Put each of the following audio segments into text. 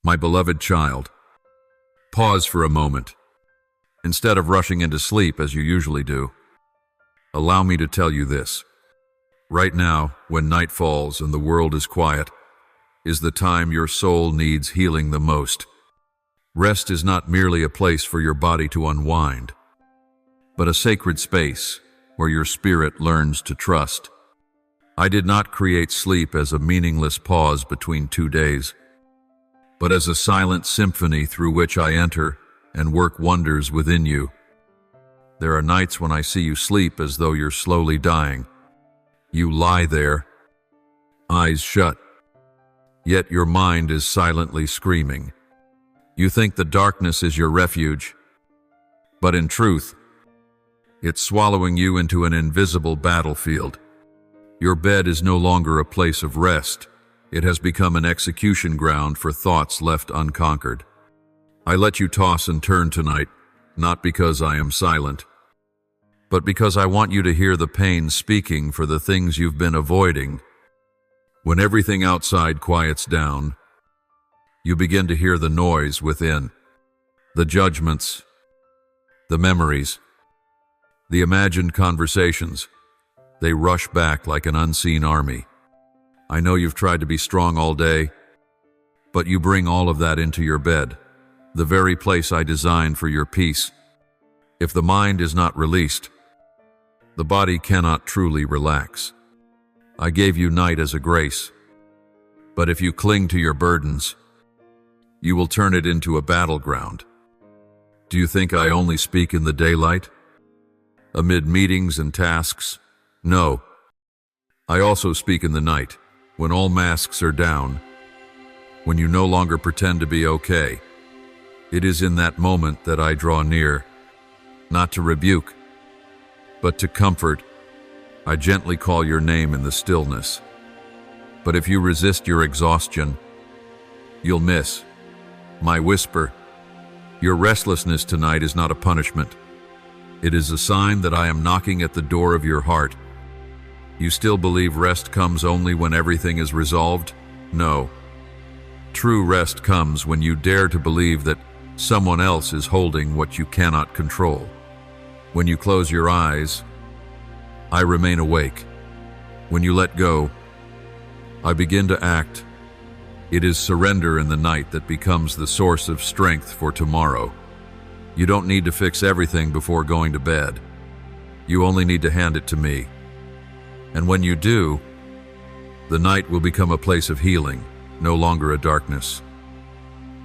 My beloved child, pause for a moment. Instead of rushing into sleep as you usually do, allow me to tell you this. Right now, when night falls and the world is quiet, is the time your soul needs healing the most. Rest is not merely a place for your body to unwind, but a sacred space where your spirit learns to trust. I did not create sleep as a meaningless pause between 2 days, but as a silent symphony through which I enter and work wonders within you. There are nights when I see you sleep as though you're slowly dying. You lie there, eyes shut, yet your mind is silently screaming. You think the darkness is your refuge, but in truth, it's swallowing you into an invisible battlefield. Your bed is no longer a place of rest. It has become an execution ground for thoughts left unconquered. I let you toss and turn tonight, not because I am silent, but because I want you to hear the pain speaking for the things you've been avoiding. When everything outside quiets down, you begin to hear the noise within, the judgments, the memories, the imagined conversations. They rush back like an unseen army. I know you've tried to be strong all day, but you bring all of that into your bed, the very place I designed for your peace. If the mind is not released, the body cannot truly relax. I gave you night as a grace, but if you cling to your burdens, you will turn it into a battleground. Do you think I only speak in the daylight, amid meetings and tasks? No. I also speak in the night, when all masks are down, when you no longer pretend to be okay. It is in that moment that I draw near, not to rebuke, but to comfort. I gently call your name in the stillness. But if you resist your exhaustion, you'll miss my whisper. Your restlessness tonight is not a punishment. It is a sign that I am knocking at the door of your heart. You still believe rest comes only when everything is resolved? No. True rest comes when you dare to believe that someone else is holding what you cannot control. When you close your eyes, I remain awake. When you let go, I begin to act. It is surrender in the night that becomes the source of strength for tomorrow. You don't need to fix everything before going to bed. You only need to hand it to me. And when you do, the night will become a place of healing, no longer a darkness,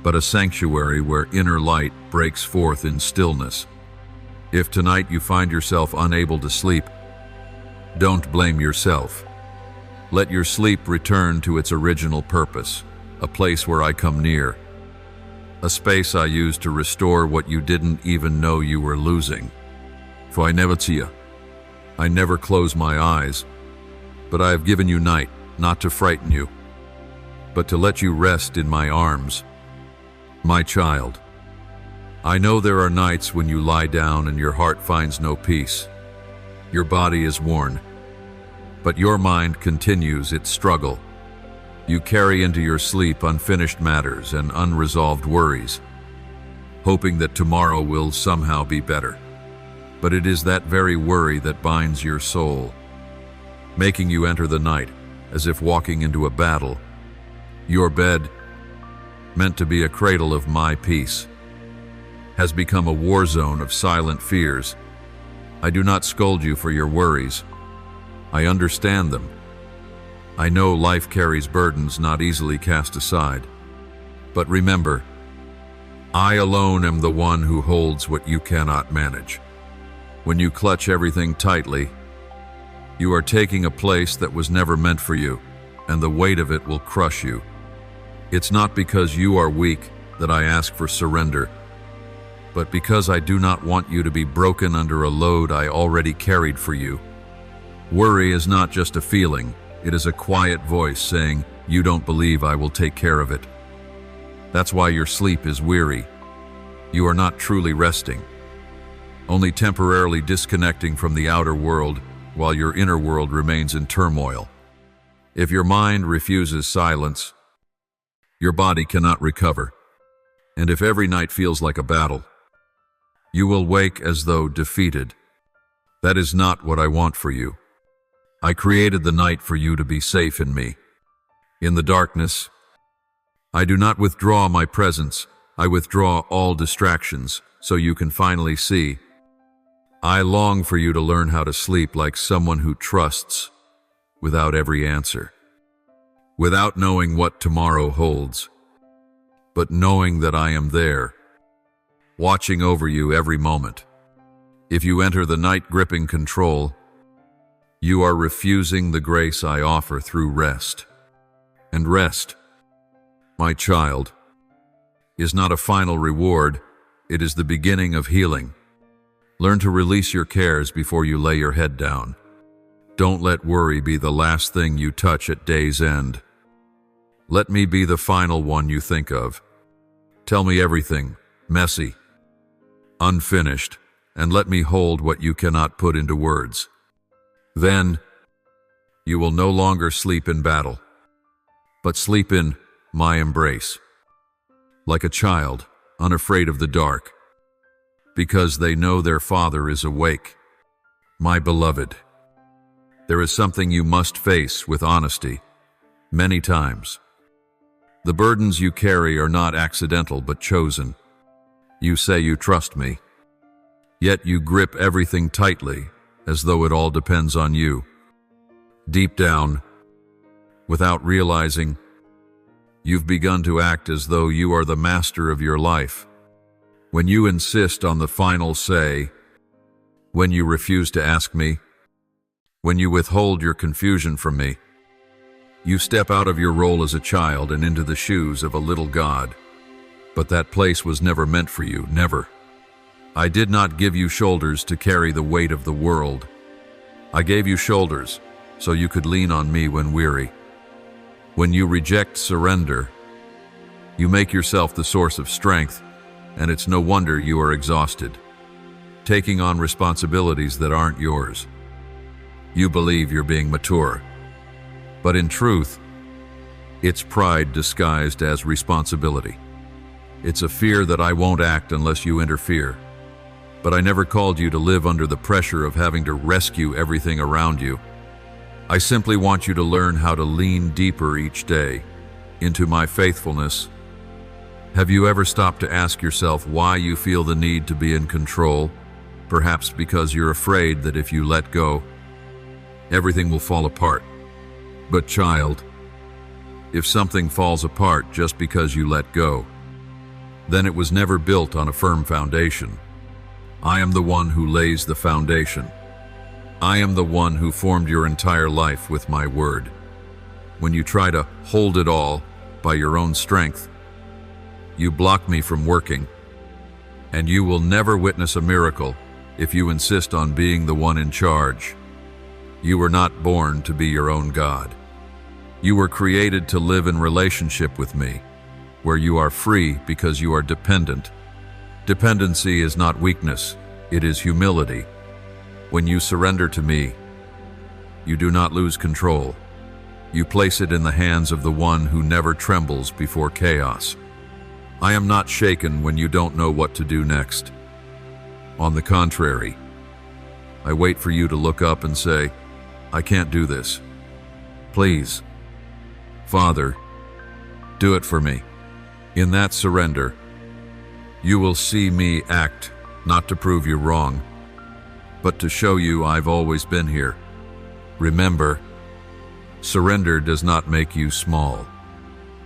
but a sanctuary where inner light breaks forth in stillness. If tonight you find yourself unable to sleep, don't blame yourself. Let your sleep return to its original purpose, a place where I come near, a space I use to restore what you didn't even know you were losing. For I never close my eyes, but I have given you night, not to frighten you, but to let you rest in my arms. My child, I know there are nights when you lie down and your heart finds no peace. Your body is worn, but your mind continues its struggle. You carry into your sleep unfinished matters and unresolved worries, hoping that tomorrow will somehow be better. But it is that very worry that binds your soul, making you enter the night as if walking into a battle. Your bed, meant to be a cradle of my peace, has become a war zone of silent fears. I do not scold you for your worries. I understand them. I know life carries burdens not easily cast aside. But remember, I alone am the one who holds what you cannot manage. When you clutch everything tightly, you are taking a place that was never meant for you, and the weight of it will crush you. It's not because you are weak that I ask for surrender, but because I do not want you to be broken under a load I already carried for you. Worry is not just a feeling, it is a quiet voice saying, "You don't believe I will take care of it." That's why your sleep is weary. You are not truly resting, only temporarily disconnecting from the outer world while your inner world remains in turmoil. If your mind refuses silence, your body cannot recover. And if every night feels like a battle, you will wake as though defeated. That is not what I want for you. I created the night for you to be safe in me. In the darkness, I do not withdraw my presence. I withdraw all distractions so you can finally see. I long for you to learn how to sleep like someone who trusts without every answer, without knowing what tomorrow holds, but knowing that I am there, watching over you every moment. If you enter the night gripping control, you are refusing the grace I offer through rest. And rest, my child, is not a final reward, it is the beginning of healing. Learn to release your cares before you lay your head down. Don't let worry be the last thing you touch at day's end. Let me be the final one you think of. Tell me everything, messy, unfinished, and let me hold what you cannot put into words. Then, you will no longer sleep in battle, but sleep in my embrace, like a child, unafraid of the dark, because they know their father is awake. My beloved, there is something you must face with honesty, many times. The burdens you carry are not accidental but chosen. You say you trust me, yet you grip everything tightly as though it all depends on you. Deep down, without realizing, you've begun to act as though you are the master of your life. When you insist on the final say, when you refuse to ask me, when you withhold your confusion from me, you step out of your role as a child and into the shoes of a little god. But that place was never meant for you, never. I did not give you shoulders to carry the weight of the world. I gave you shoulders so you could lean on me when weary. When you reject surrender, you make yourself the source of strength, and it's no wonder you are exhausted, taking on responsibilities that aren't yours. You believe you're being mature, but in truth, it's pride disguised as responsibility. It's a fear that I won't act unless you interfere. But I never called you to live under the pressure of having to rescue everything around you. I simply want you to learn how to lean deeper each day into my faithfulness. Have you ever stopped to ask yourself why you feel the need to be in control? Perhaps because you're afraid that if you let go, everything will fall apart. But child, if something falls apart just because you let go, then it was never built on a firm foundation. I am the one who lays the foundation. I am the one who formed your entire life with my word. When you try to hold it all by your own strength, you block me from working, and you will never witness a miracle if you insist on being the one in charge. You were not born to be your own God. You were created to live in relationship with me, where you are free because you are dependent. Dependency is not weakness, it is humility. When you surrender to me, you do not lose control. You place it in the hands of the one who never trembles before chaos. I am not shaken when you don't know what to do next. On the contrary, I wait for you to look up and say, I can't do this. Please, Father, do it for me. In that surrender, you will see me act, not to prove you wrong, but to show you I've always been here. Remember, surrender does not make you small.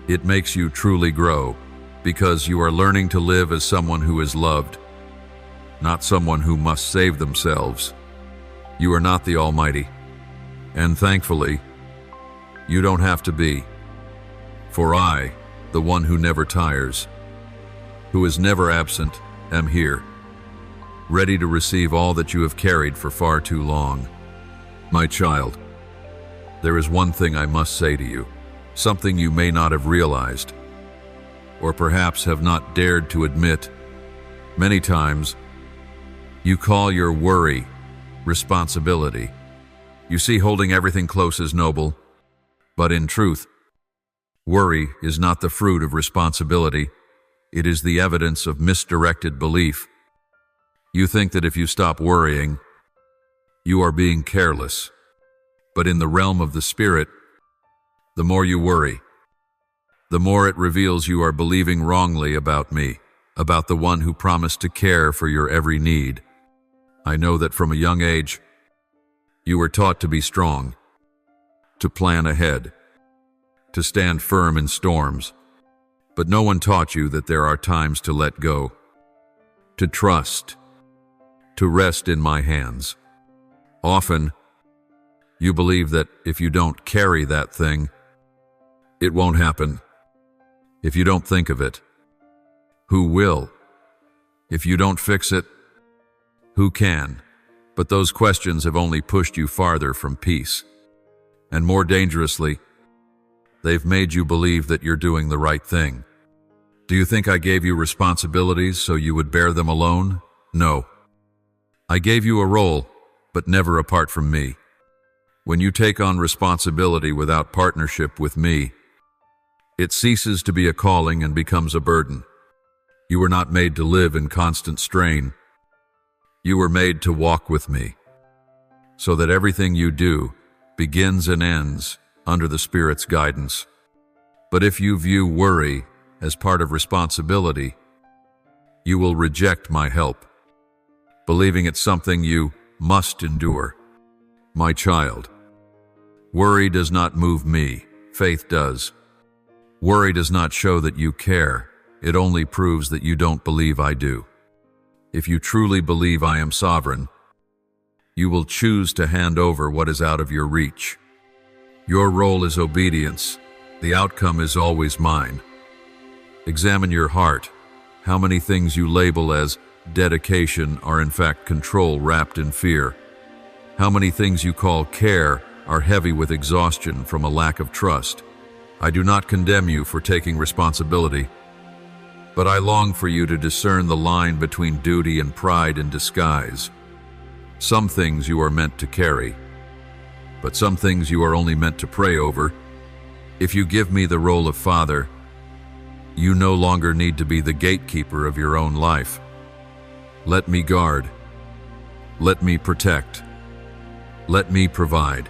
It makes you truly grow, because you are learning to live as someone who is loved, not someone who must save themselves. You are not the Almighty, and thankfully, you don't have to be. For I, the one who never tires, who is never absent, am here, ready to receive all that you have carried for far too long. My child, there is one thing I must say to you, something you may not have realized, or perhaps have not dared to admit. Many times, you call your worry responsibility. You see holding everything close is noble, but in truth, Worry is not the fruit of responsibility. It is the evidence of misdirected belief. You think that if you stop worrying, you are being careless. But in the realm of the Spirit, the more you worry, the more it reveals you are believing wrongly about me, about the one who promised to care for your every need. I know that from a young age, you were taught to be strong, to plan ahead, to stand firm in storms. But no one taught you that there are times to let go, to trust, to rest in my hands. Often, you believe that if you don't carry that thing, it won't happen. If you don't think of it, who will? If you don't fix it, who can? But those questions have only pushed you farther from peace. And more dangerously, they've made you believe that you're doing the right thing. Do you think I gave you responsibilities so you would bear them alone? No. I gave you a role, but never apart from me. When you take on responsibility without partnership with me, it ceases to be a calling and becomes a burden. You were not made to live in constant strain. You were made to walk with me, so that everything you do begins and ends under the Spirit's guidance. But if you view worry as part of responsibility, you will reject my help, believing it's something you must endure. My child, worry does not move me, faith does. Worry does not show that you care, it only proves that you don't believe I do. If you truly believe I am sovereign, you will choose to hand over what is out of your reach. Your role is obedience, the outcome is always mine. Examine your heart. How many things you label as dedication are in fact control wrapped in fear? How many things you call care are heavy with exhaustion from a lack of trust? I do not condemn you for taking responsibility, but I long for you to discern the line between duty and pride in disguise. Some things you are meant to carry, but some things you are only meant to pray over. If you give me the role of father, you no longer need to be the gatekeeper of your own life. Let me guard. Let me protect. Let me provide.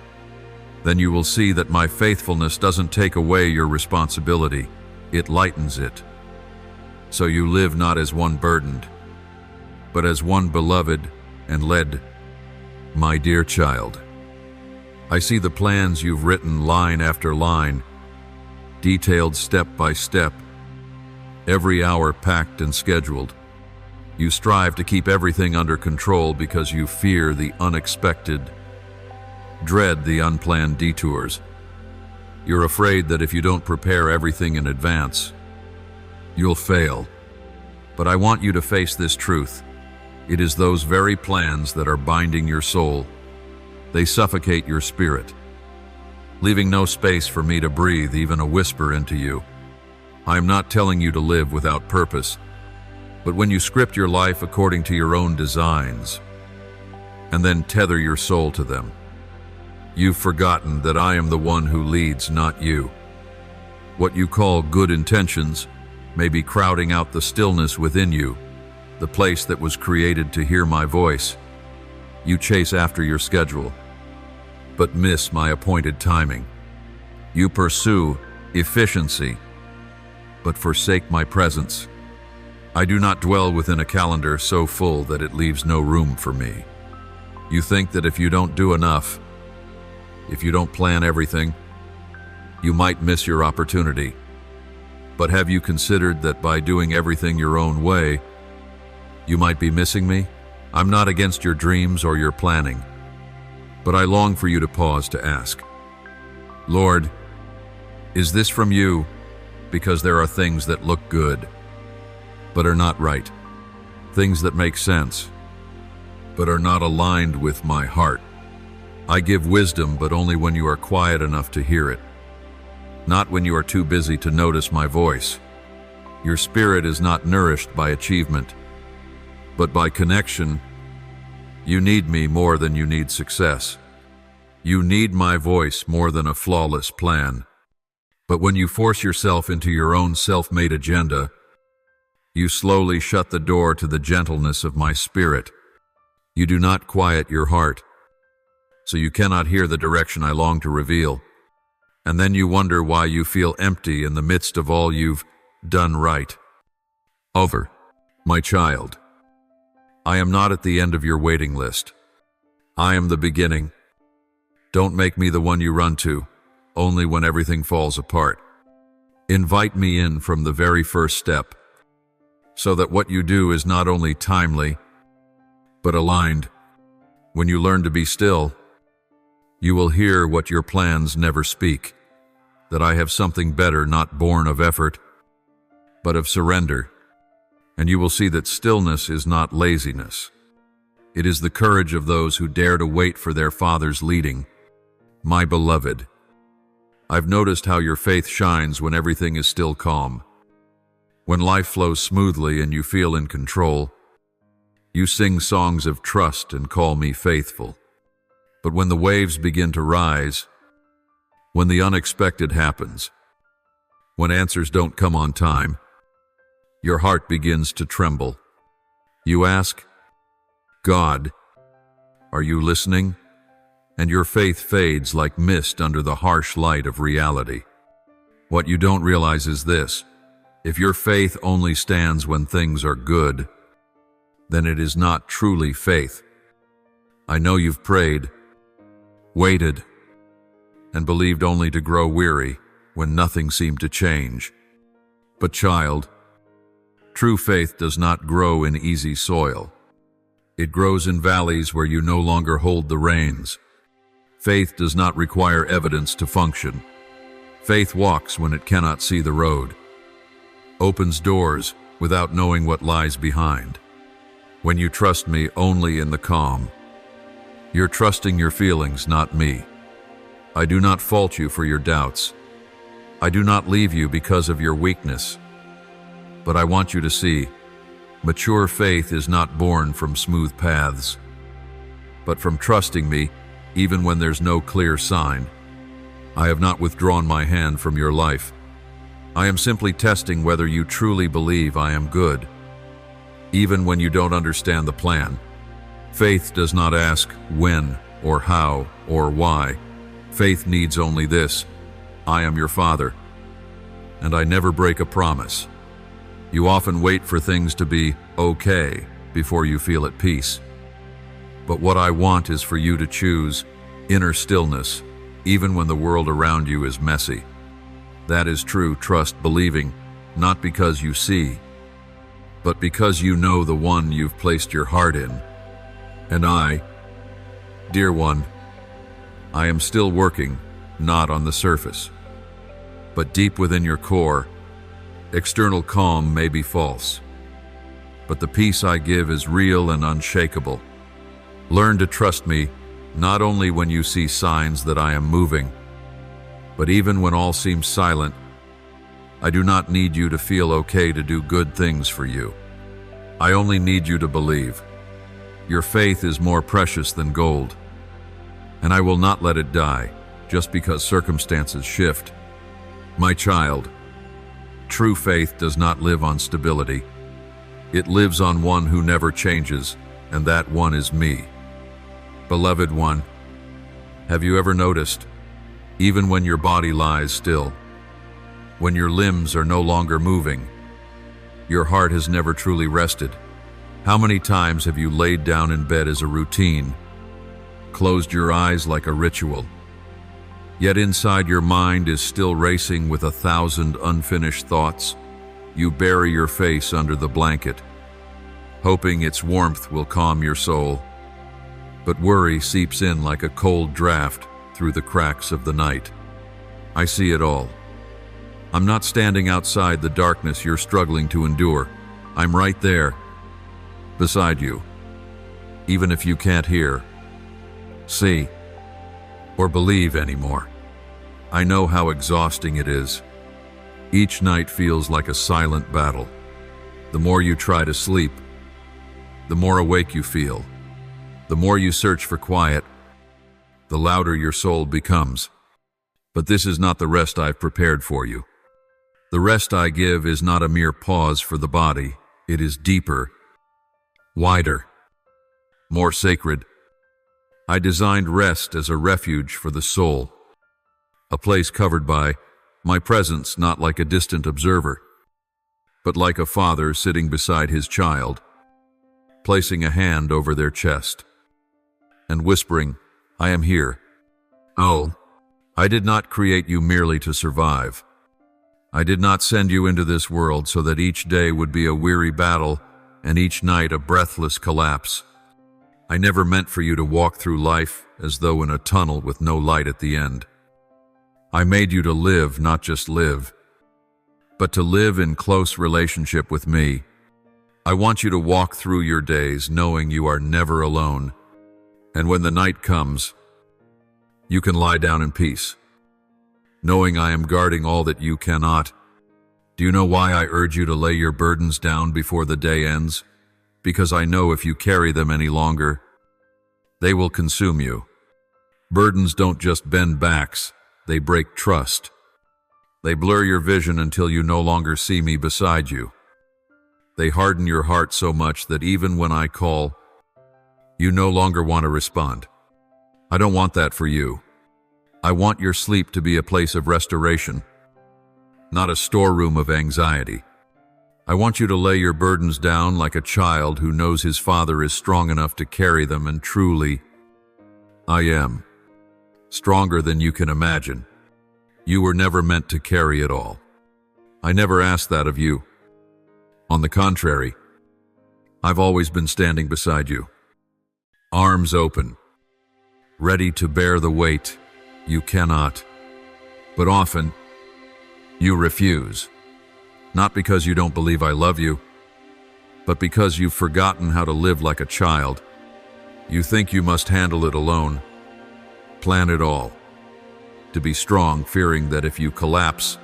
Then you will see that my faithfulness doesn't take away your responsibility, it lightens it. So you live not as one burdened, but as one beloved and led. My dear child, I see the plans you've written line after line, detailed step by step, every hour packed and scheduled. You strive to keep everything under control because you fear the unexpected, dread the unplanned detours. You're afraid that if you don't prepare everything in advance, you'll fail. But I want you to face this truth. It is those very plans that are binding your soul. They suffocate your spirit, leaving no space for me to breathe even a whisper into you. I am not telling you to live without purpose, but when you script your life according to your own designs, and then tether your soul to them, you've forgotten that I am the one who leads, not you. What you call good intentions may be crowding out the stillness within you, the place that was created to hear my voice. You chase after your schedule, but miss my appointed timing. You pursue efficiency, but forsake my presence. I do not dwell within a calendar so full that it leaves no room for me. You think that if you don't do enough, if you don't plan everything, you might miss your opportunity. But have you considered that by doing everything your own way, you might be missing me? I'm not against your dreams or your planning, but I long for you to pause to ask, Lord, is this from you? Because there are things that look good, but are not right. Things that make sense, but are not aligned with my heart. I give wisdom, but only when you are quiet enough to hear it, not when you are too busy to notice my voice. Your spirit is not nourished by achievement, but by connection. You need me more than you need success. You need my voice more than a flawless plan. But when you force yourself into your own self-made agenda, you slowly shut the door to the gentleness of my spirit. You do not quiet your heart, so you cannot hear the direction I long to reveal. And then you wonder why you feel empty in the midst of all you've done right. Over, my child. I am not at the end of your waiting list. I am the beginning. Don't make me the one you run to, only when everything falls apart. Invite me in from the very first step, so that what you do is not only timely, but aligned. When you learn to be still, you will hear what your plans never speak, that I have something better not born of effort, but of surrender. And you will see that stillness is not laziness. It is the courage of those who dare to wait for their Father's leading. My beloved, I've noticed how your faith shines when everything is still calm. When life flows smoothly and you feel in control, you sing songs of trust and call me faithful. But when the waves begin to rise, when the unexpected happens, when answers don't come on time, your heart begins to tremble. You ask, God, are you listening? And your faith fades like mist under the harsh light of reality. What you don't realize is this: if your faith only stands when things are good, then it is not truly faith. I know you've prayed, waited, and believed only to grow weary when nothing seemed to change. But child, true faith does not grow in easy soil. It grows in valleys where you no longer hold the reins. Faith does not require evidence to function. Faith walks when it cannot see the road, opens doors without knowing what lies behind. When you trust me only in the calm, you're trusting your feelings, not me. I do not fault you for your doubts. I do not leave you because of your weakness. But I want you to see, mature faith is not born from smooth paths, but from trusting me even when there's no clear sign. I have not withdrawn my hand from your life. I am simply testing whether you truly believe I am good, even when you don't understand the plan. Faith does not ask when or how or why. Faith needs only this: I am your Father, and I never break a promise. You often wait for things to be okay before you feel at peace. But what I want is for you to choose inner stillness, even when the world around you is messy. That is true trust believing, not because you see, but because you know the one you've placed your heart in. And I, dear one, I am still working, not on the surface, but deep within your core. External calm may be false, but the peace I give is real and unshakable. Learn to trust me, not only when you see signs that I am moving, but even when all seems silent. I do not need you to feel okay to do good things for you. I only need you to believe. Your faith is more precious than gold, and I will not let it die just because circumstances shift. My child, true faith does not live on stability. It lives on one who never changes, and that one is me. Beloved one, have you ever noticed, even when your body lies still, when your limbs are no longer moving, your heart has never truly rested? How many times have you laid down in bed as a routine, closed your eyes like a ritual, yet inside your mind is still racing with 1,000 unfinished thoughts? You bury your face under the blanket, hoping its warmth will calm your soul. But worry seeps in like a cold draft through the cracks of the night. I see it all. I'm not standing outside the darkness you're struggling to endure. I'm right there, beside you, even if you can't hear, see, or believe anymore. I know how exhausting it is. Each night feels like a silent battle. The more you try to sleep, the more awake you feel. The more you search for quiet, the louder your soul becomes. But this is not the rest I've prepared for you. The rest I give is not a mere pause for the body. It is deeper, wider, more sacred. I designed rest as a refuge for the soul, a place covered by my presence, not like a distant observer, but like a father sitting beside his child, placing a hand over their chest and whispering, "I am here." Oh, I did not create you merely to survive. I did not send you into this world so that each day would be a weary battle and each night a breathless collapse. I never meant for you to walk through life as though in a tunnel with no light at the end. I made you to live, not just live, but to live in close relationship with me. I want you to walk through your days knowing you are never alone. And when the night comes, you can lie down in peace, knowing I am guarding all that you cannot. Do you know why I urge you to lay your burdens down before the day ends? Because I know if you carry them any longer, they will consume you. Burdens don't just bend backs, they break trust. They blur your vision until you no longer see me beside you. They harden your heart so much that even when I call, you no longer want to respond. I don't want that for you. I want your sleep to be a place of restoration, not a storeroom of anxiety. I want you to lay your burdens down like a child who knows his father is strong enough to carry them, and truly, I am stronger than you can imagine. You were never meant to carry it all. I never asked that of you. On the contrary, I've always been standing beside you, arms open, ready to bear the weight you cannot. But often, you refuse. Not because you don't believe I love you, but because you've forgotten how to live like a child. You think you must handle it alone, plan it all, to be strong, fearing that if you collapse,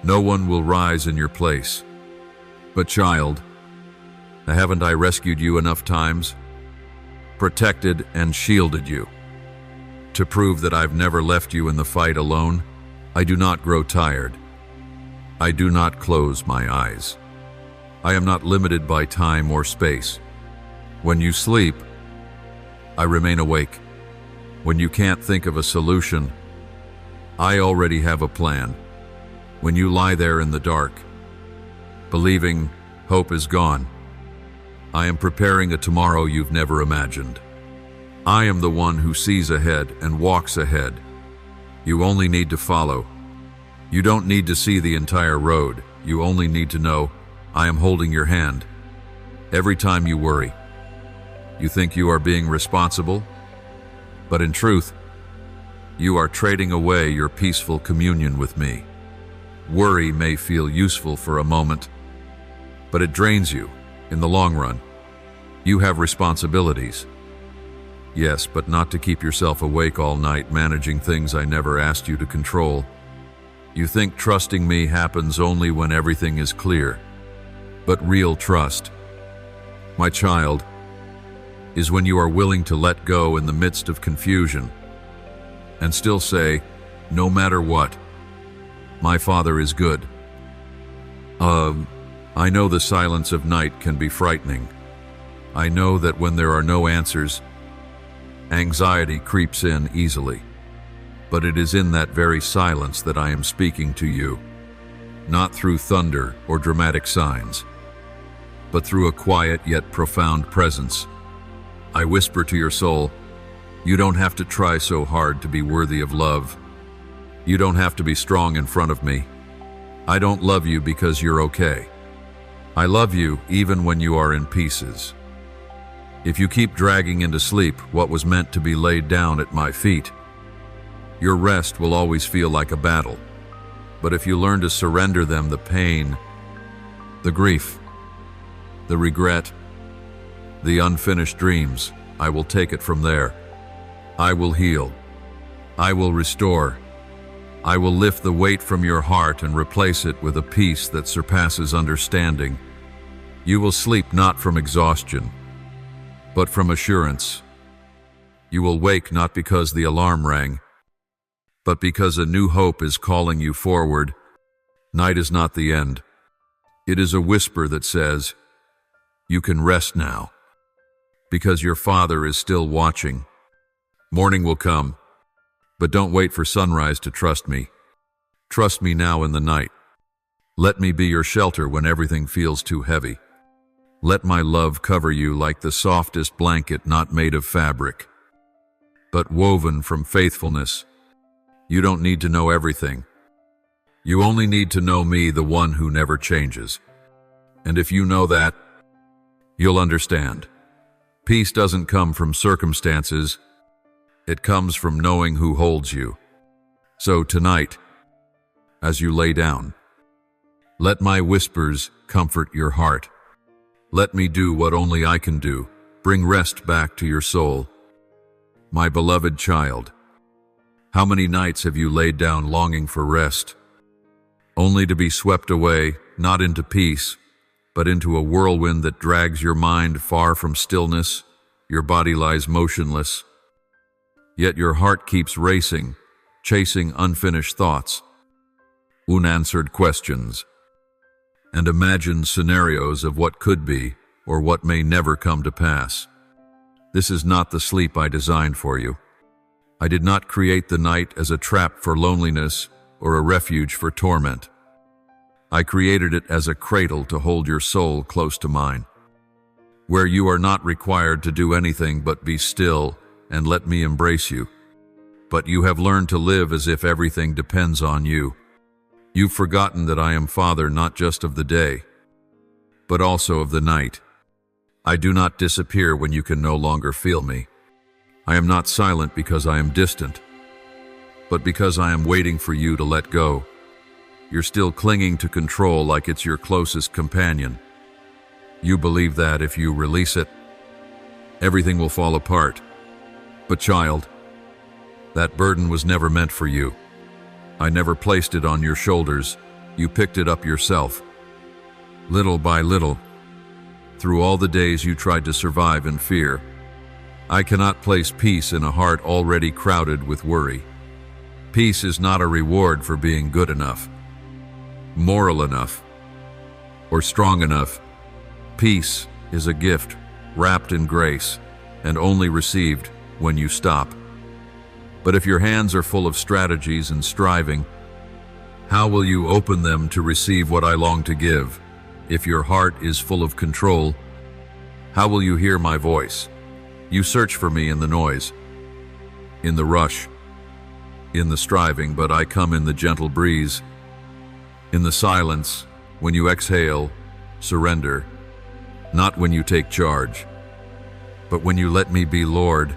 no one will rise in your place. But child, haven't I rescued you enough times, protected and shielded you, to prove that I've never left you in the fight alone? I do not grow tired. I do not close my eyes. I am not limited by time or space. When you sleep, I remain awake. When you can't think of a solution, I already have a plan. When you lie there in the dark, believing hope is gone, I am preparing a tomorrow you've never imagined. I am the one who sees ahead and walks ahead. You only need to follow. You don't need to see the entire road. You only need to know I am holding your hand. Every time you worry, you think you are being responsible, but in truth, you are trading away your peaceful communion with me. Worry may feel useful for a moment, but it drains you in the long run. You have responsibilities. Yes, but not to keep yourself awake all night managing things I never asked you to control. You think trusting me happens only when everything is clear. But real trust, my child, is when you are willing to let go in the midst of confusion and still say, no matter what, my Father is good. I know the silence of night can be frightening. I know that when there are no answers, anxiety creeps in easily. But it is in that very silence that I am speaking to you, not through thunder or dramatic signs, but through a quiet yet profound presence. I whisper to your soul, you don't have to try so hard to be worthy of love. You don't have to be strong in front of me. I don't love you because you're okay. I love you even when you are in pieces. If you keep dragging into sleep what was meant to be laid down at my feet, your rest will always feel like a battle. But if you learn to surrender them, the pain, the grief, the regret, the unfinished dreams, I will take it from there. I will heal. I will restore. I will lift the weight from your heart and replace it with a peace that surpasses understanding. You will sleep not from exhaustion, but from assurance. You will wake not because the alarm rang, but because a new hope is calling you forward. Night is not the end. It is a whisper that says, you can rest now, because your Father is still watching. Morning will come, but don't wait for sunrise to trust me. Trust me now in the night. Let me be your shelter when everything feels too heavy. Let my love cover you like the softest blanket, not made of fabric, but woven from faithfulness. You don't need to know everything. You only need to know me, the one who never changes. And if you know that, you'll understand. Peace doesn't come from circumstances. It comes from knowing who holds you. So tonight, as you lay down, let my whispers comfort your heart. Let me do what only I can do, bring rest back to your soul. My beloved child, how many nights have you laid down longing for rest, only to be swept away, not into peace, but into a whirlwind that drags your mind far from stillness? Your body lies motionless, yet your heart keeps racing, chasing unfinished thoughts, unanswered questions, and imagined scenarios of what could be or what may never come to pass. This is not the sleep I designed for you. I did not create the night as a trap for loneliness or a refuge for torment. I created it as a cradle to hold your soul close to mine, where you are not required to do anything but be still and let me embrace you. But you have learned to live as if everything depends on you. You've forgotten that I am Father not just of the day, but also of the night. I do not disappear when you can no longer feel me. I am not silent because I am distant, but because I am waiting for you to let go. You're still clinging to control like it's your closest companion. You believe that if you release it, everything will fall apart. But child, that burden was never meant for you. I never placed it on your shoulders. You picked it up yourself. Little by little, through all the days you tried to survive in fear. I cannot place peace in a heart already crowded with worry. Peace is not a reward for being good enough, moral enough, or strong enough. Peace is a gift wrapped in grace and only received when you stop. But if your hands are full of strategies and striving, how will you open them to receive what I long to give? If your heart is full of control, how will you hear my voice? You search for me in the noise, in the rush, in the striving, but I come in the gentle breeze, in the silence, when you exhale, surrender, not when you take charge, but when you let me be Lord.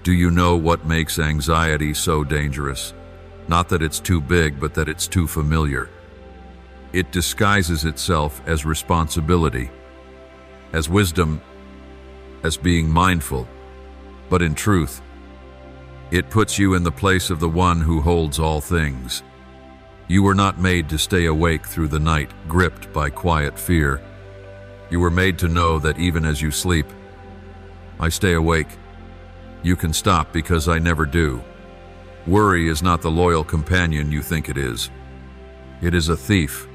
Do you know what makes anxiety so dangerous? Not that it's too big, but that it's too familiar. It disguises itself as responsibility, as wisdom, as being mindful. But in truth, it puts you in the place of the one who holds all things. You were not made to stay awake through the night, gripped by quiet fear. You were made to know that even as you sleep, I stay awake. You can stop because I never do. Worry is not the loyal companion you think it is. It is a thief.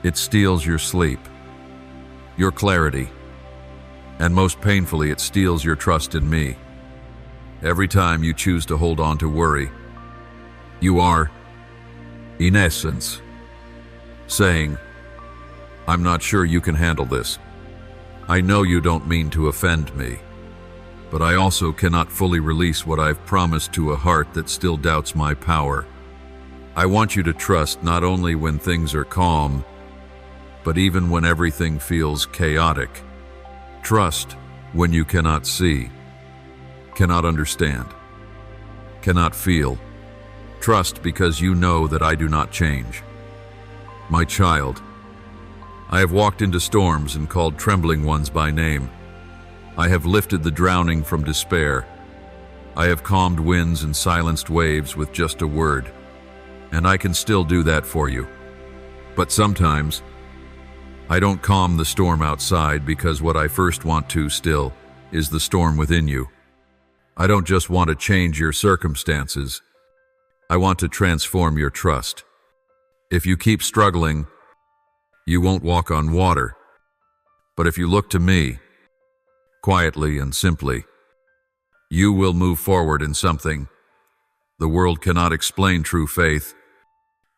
It steals your sleep, your clarity, and most painfully, it steals your trust in me. Every time you choose to hold on to worry, you are, in essence, saying, I'm not sure you can handle this. I know you don't mean to offend me, but I also cannot fully release what I've promised to a heart that still doubts my power. I want you to trust not only when things are calm, but even when everything feels chaotic. Trust when you cannot see, cannot understand, cannot feel. Trust because you know that I do not change. My child, I have walked into storms and called trembling ones by name. I have lifted the drowning from despair. I have calmed winds and silenced waves with just a word. And I can still do that for you. But sometimes, I don't calm the storm outside because what I first want to still is the storm within you. I don't just want to change your circumstances. I want to transform your trust. If you keep struggling, you won't walk on water. But if you look to me, quietly and simply, you will move forward in something. The world cannot explain true faith.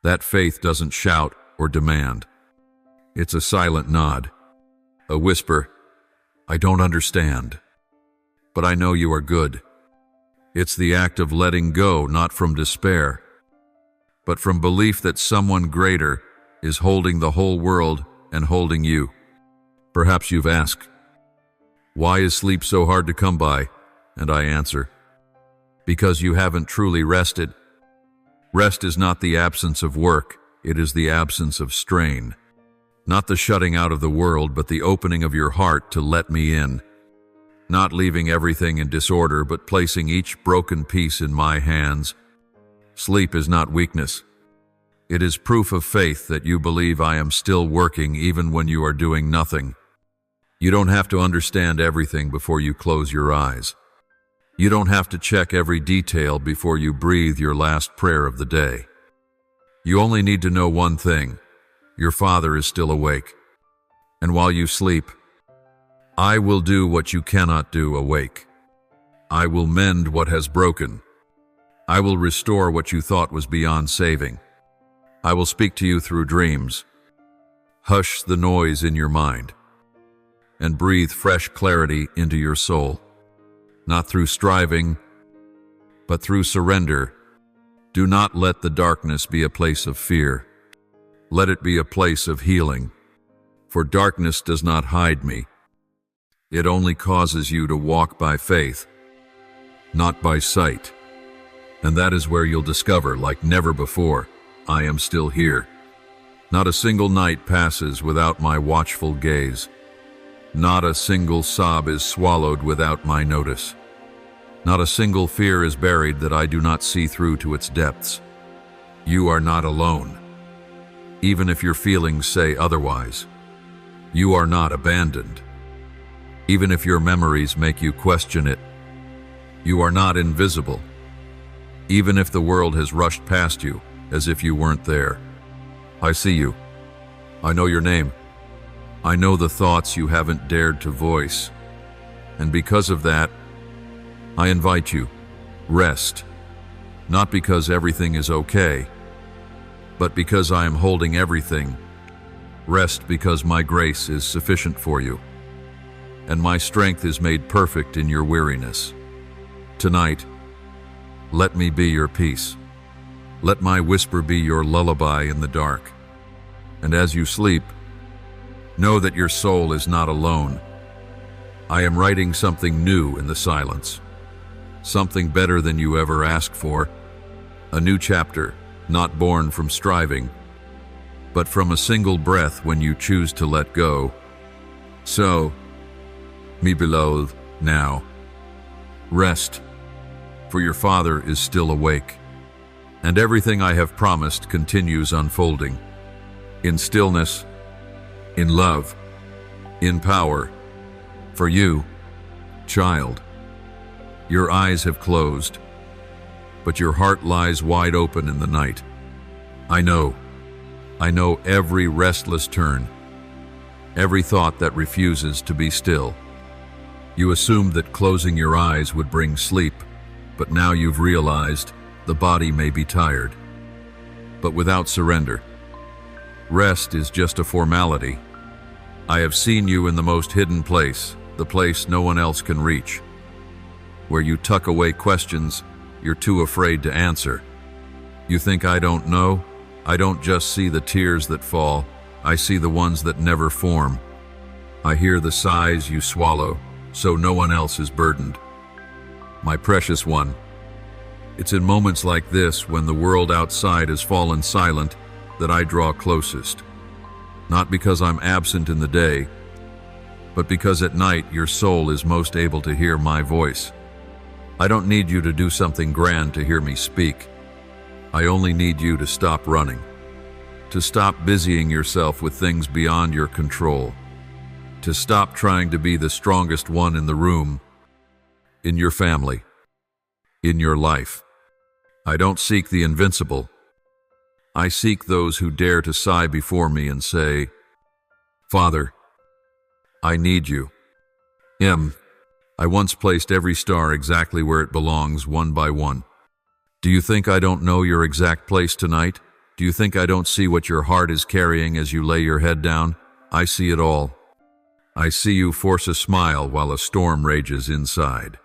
That faith doesn't shout or demand. It's a silent nod, a whisper, I don't understand, but I know you are good. It's the act of letting go, not from despair, but from belief that someone greater is holding the whole world and holding you. Perhaps you've asked, why is sleep so hard to come by? And I answer, because you haven't truly rested. Rest is not the absence of work, it is the absence of strain. Not the shutting out of the world, but the opening of your heart to let me in. Not leaving everything in disorder, but placing each broken piece in my hands. Sleep is not weakness. It is proof of faith that you believe I am still working even when you are doing nothing. You don't have to understand everything before you close your eyes. You don't have to check every detail before you breathe your last prayer of the day. You only need to know one thing. Your Father is still awake. And while you sleep, I will do what you cannot do awake. I will mend what has broken. I will restore what you thought was beyond saving. I will speak to you through dreams. Hush the noise in your mind and breathe fresh clarity into your soul. Not through striving, but through surrender. Do not let the darkness be a place of fear. Let it be a place of healing. For darkness does not hide me. It only causes you to walk by faith, not by sight. And that is where you'll discover, like never before, I am still here. Not a single night passes without my watchful gaze. Not a single sob is swallowed without my notice. Not a single fear is buried that I do not see through to its depths. You are not alone. Even if your feelings say otherwise, you are not abandoned. Even if your memories make you question it, you are not invisible. Even if the world has rushed past you as if you weren't there, I see you. I know your name. I know the thoughts you haven't dared to voice. And because of that, I invite you, rest. Not because everything is okay, but because I am holding everything. Rest because my grace is sufficient for you, and my strength is made perfect in your weariness. Tonight, let me be your peace. Let my whisper be your lullaby in the dark. And as you sleep, know that your soul is not alone. I am writing something new in the silence, something better than you ever asked for, a new chapter, not born from striving, but from a single breath when you choose to let go. So, me beloved, now, rest, for your Father is still awake, and everything I have promised continues unfolding, in stillness, in love, in power, for you, child. Your eyes have closed, but your heart lies wide open in the night. I know every restless turn, every thought that refuses to be still. You assumed that closing your eyes would bring sleep, but now you've realized the body may be tired. But without surrender, rest is just a formality. I have seen you in the most hidden place, the place no one else can reach, where you tuck away questions you're too afraid to answer. You think I don't know? I don't just see the tears that fall, I see the ones that never form. I hear the sighs you swallow, so no one else is burdened. My precious one, it's in moments like this, when the world outside has fallen silent, that I draw closest. Not because I'm absent in the day, but because at night your soul is most able to hear my voice. I don't need you to do something grand to hear me speak. I only need you to stop running, to stop busying yourself with things beyond your control, to stop trying to be the strongest one in the room, in your family, in your life. I don't seek the invincible. I seek those who dare to sigh before me and say, Father, I need you. I once placed every star exactly where it belongs, one by one. Do you think I don't know your exact place tonight? Do you think I don't see what your heart is carrying as you lay your head down? I see it all. I see you force a smile while a storm rages inside.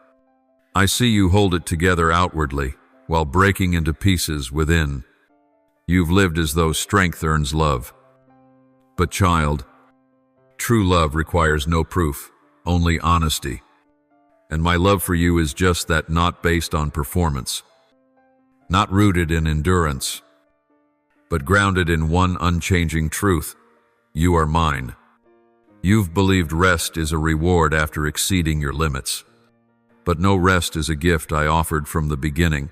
I see you hold it together outwardly while breaking into pieces within. You've lived as though strength earns love. But child, true love requires no proof, only honesty. And my love for you is just that, not based on performance, not rooted in endurance, but grounded in one unchanging truth. You are mine. You've believed rest is a reward after exceeding your limits. But no rest is a gift I offered from the beginning.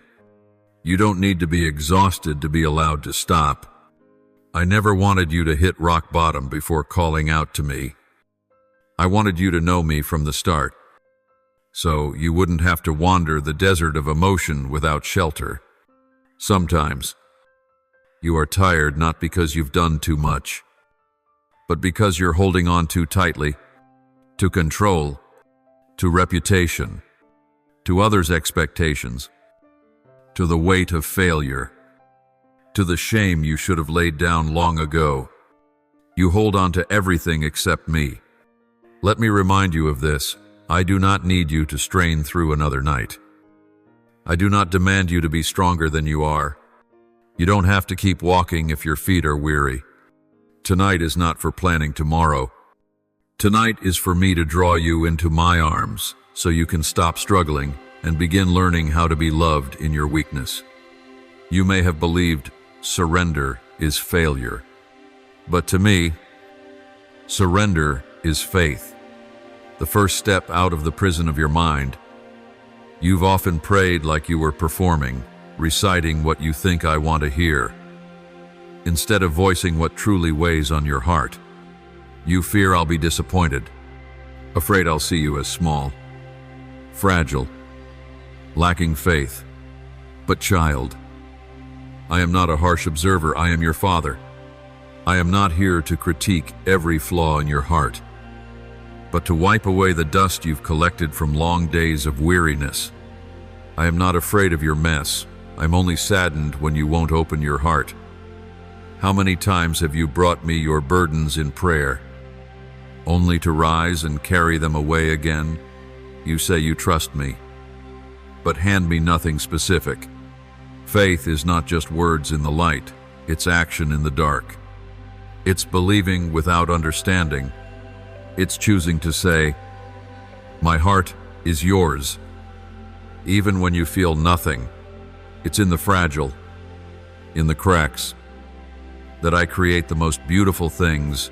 You don't need to be exhausted to be allowed to stop. I never wanted you to hit rock bottom before calling out to me. I wanted you to know me from the start, so you wouldn't have to wander the desert of emotion without shelter. Sometimes you are tired not because you've done too much, but because you're holding on too tightly to control, to reputation, to others' expectations, to the weight of failure, to the shame you should have laid down long ago. You hold on to everything except me. Let me remind you of this. I do not need you to strain through another night. I do not demand you to be stronger than you are. You don't have to keep walking if your feet are weary. Tonight is not for planning tomorrow. Tonight is for me to draw you into my arms so you can stop struggling and begin learning how to be loved in your weakness. You may have believed surrender is failure, but to me, surrender is faith, the first step out of the prison of your mind. You've often prayed like you were performing, reciting what you think I want to hear, instead of voicing what truly weighs on your heart. You fear I'll be disappointed, afraid I'll see you as small, fragile, lacking faith. But child, I am not a harsh observer. I am your father. I am not here to critique every flaw in your heart, but to wipe away the dust you've collected from long days of weariness. I am not afraid of your mess. I'm only saddened when you won't open your heart. How many times have you brought me your burdens in prayer, only to rise and carry them away again? You say you trust me, but hand me nothing specific. Faith is not just words in the light, it's action in the dark. It's believing without understanding. It's choosing to say, my heart is yours. Even when you feel nothing, it's in the fragile, in the cracks, that I create the most beautiful things.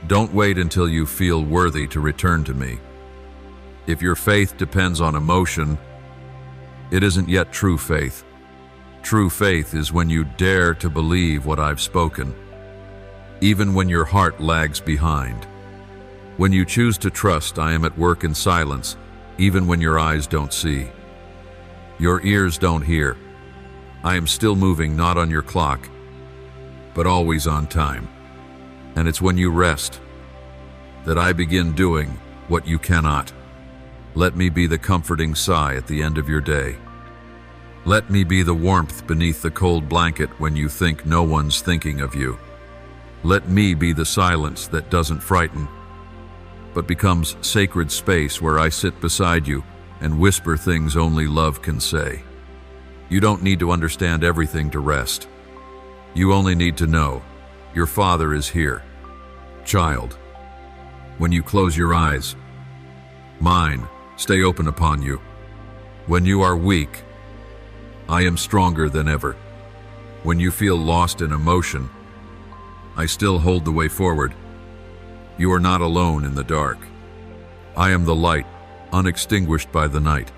Don't wait until you feel worthy to return to me. If your faith depends on emotion, it isn't yet true faith. True faith is when you dare to believe what I've spoken, even when your heart lags behind. When you choose to trust I am at work in silence, even when your eyes don't see, your ears don't hear. I am still moving, not on your clock, but always on time. And it's when you rest that I begin doing what you cannot. Let me be the comforting sigh at the end of your day. Let me be the warmth beneath the cold blanket when you think no one's thinking of you. Let me be the silence that doesn't frighten, but becomes sacred space where I sit beside you and whisper things only love can say. You don't need to understand everything to rest. You only need to know your Father is here. Child, when you close your eyes, mine stay open upon you. When you are weak, I am stronger than ever. When you feel lost in emotion, I still hold the way forward. You are not alone in the dark. I am the light, unextinguished by the night.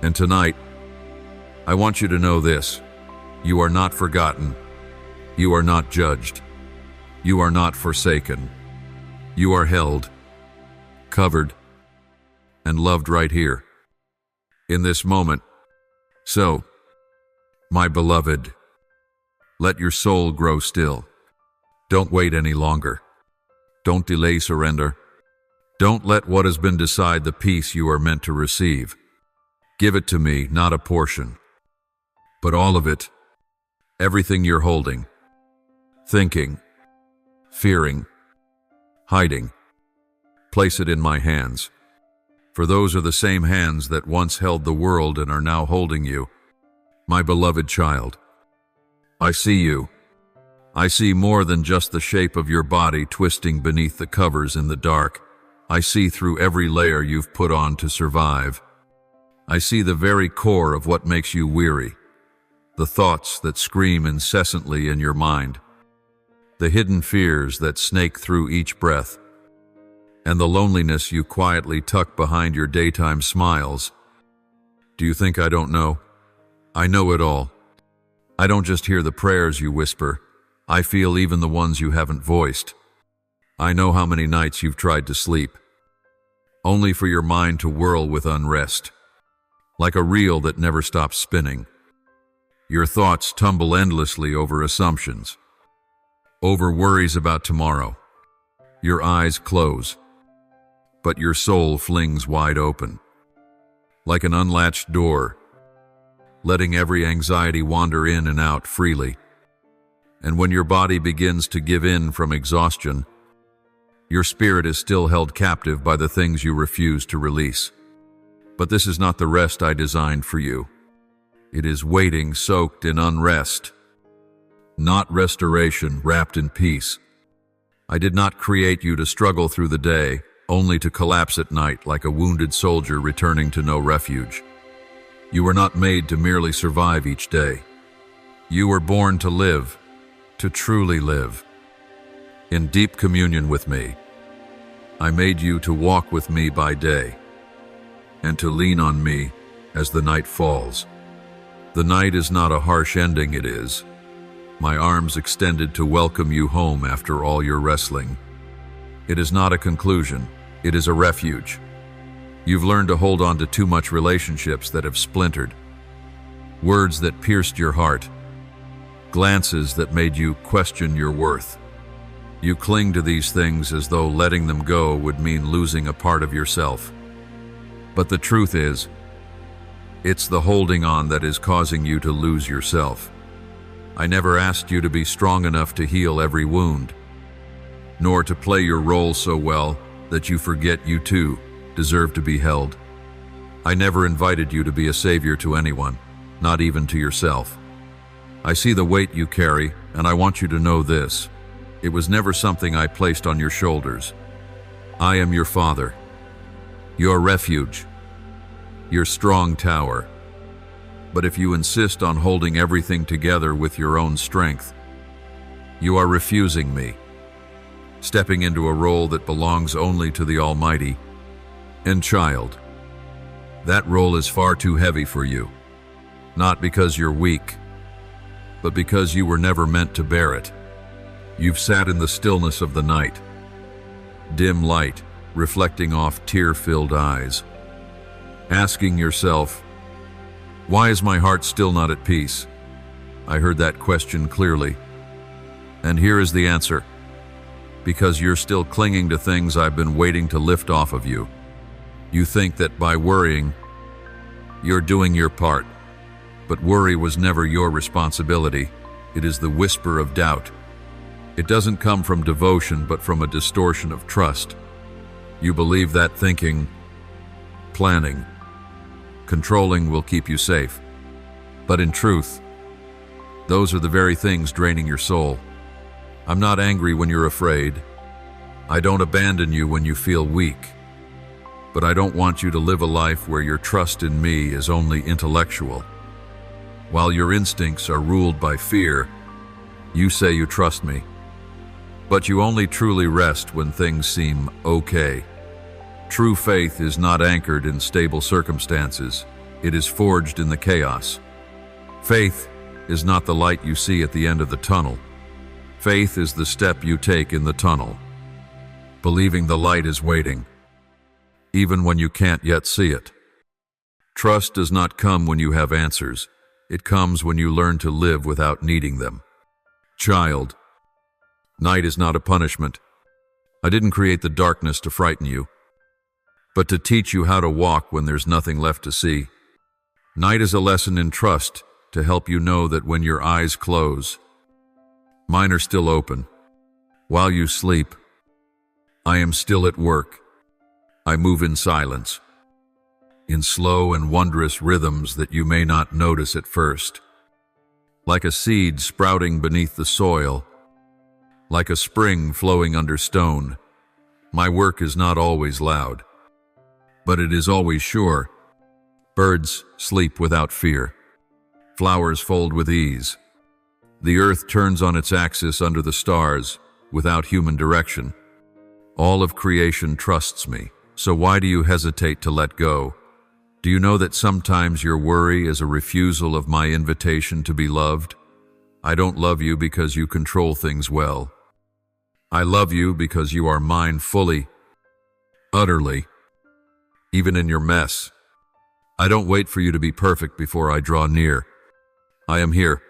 And tonight, I want you to know this. You are not forgotten. You are not judged. You are not forsaken. You are held, covered, and loved right here, in this moment. So, My beloved, let your soul grow still. Don't wait any longer. Don't delay surrender. Don't let what has been decide the peace you are meant to receive. Give it to me, not a portion, but all of it, everything you're holding, thinking, fearing, hiding. Place it in my hands, for those are the same hands that once held the world and are now holding you. My beloved child, I see you. I see more than just the shape of your body twisting beneath the covers in the dark. I see through every layer you've put on to survive. I see the very core of what makes you weary, the thoughts that scream incessantly in your mind, the hidden fears that snake through each breath, and the loneliness you quietly tuck behind your daytime smiles. Do you think I don't know? I know it all. I don't just hear the prayers you whisper. I feel even the ones you haven't voiced. I know how many nights you've tried to sleep, only for your mind to whirl with unrest, like a reel that never stops spinning. Your thoughts tumble endlessly over assumptions, over worries about tomorrow. Your eyes close, but your soul flings wide open, like an unlatched door, letting every anxiety wander in and out freely. And when your body begins to give in from exhaustion, your spirit is still held captive by the things you refuse to release. But this is not the rest I designed for you. It is waiting soaked in unrest, not restoration wrapped in peace. I did not create you to struggle through the day, only to collapse at night like a wounded soldier returning to no refuge. You were not made to merely survive each day. You were born to live, to truly live, in deep communion with me. I made you to walk with me by day, and to lean on me as the night falls. The night is not a harsh ending, it is my arms extended to welcome you home after all your wrestling. It is not a conclusion, it is a refuge. You've learned to hold on to too much relationships that have splintered, words that pierced your heart, glances that made you question your worth. You cling to these things as though letting them go would mean losing a part of yourself. But the truth is, it's the holding on that is causing you to lose yourself. I never asked you to be strong enough to heal every wound, nor to play your role so well that you forget you too deserve to be held. I never invited you to be a savior to anyone, not even to yourself. I see the weight you carry, and I want you to know this. It was never something I placed on your shoulders. I am your father, your refuge, your strong tower. But if you insist on holding everything together with your own strength, you are refusing me, stepping into a role that belongs only to the Almighty. And child, that role is far too heavy for you, not because you're weak, but because you were never meant to bear it. You've sat in the stillness of the night, dim light reflecting off tear-filled eyes, asking yourself, why is my heart still not at peace? I heard that question clearly, and here is the answer. Because you're still clinging to things I've been waiting to lift off of you. You think that by worrying, you're doing your part. But worry was never your responsibility. It is the whisper of doubt. It doesn't come from devotion, but from a distortion of trust. You believe that thinking, planning, controlling will keep you safe. But in truth, those are the very things draining your soul. I'm not angry when you're afraid. I don't abandon you when you feel weak. But I don't want you to live a life where your trust in me is only intellectual. While your instincts are ruled by fear, you say you trust me. But you only truly rest when things seem okay. True faith is not anchored in stable circumstances. It is forged in the chaos. Faith is not the light you see at the end of the tunnel. Faith is the step you take in the tunnel, believing the light is waiting, even when you can't yet see it. Trust does not come when you have answers. It comes when you learn to live without needing them. Child, night is not a punishment. I didn't create the darkness to frighten you, but to teach you how to walk when there's nothing left to see. Night is a lesson in trust to help you know that when your eyes close, mine are still open. While you sleep, I am still at work. I move in silence, in slow and wondrous rhythms that you may not notice at first. Like a seed sprouting beneath the soil, like a spring flowing under stone, my work is not always loud, but it is always sure. Birds sleep without fear. Flowers fold with ease. The earth turns on its axis under the stars without human direction. All of creation trusts me, so why do you hesitate to let go? Do you know that sometimes your worry is a refusal of my invitation to be loved? I don't love you because you control things well. I love you because you are mine fully, utterly, even in your mess. I don't wait for you to be perfect before I draw near. I am here,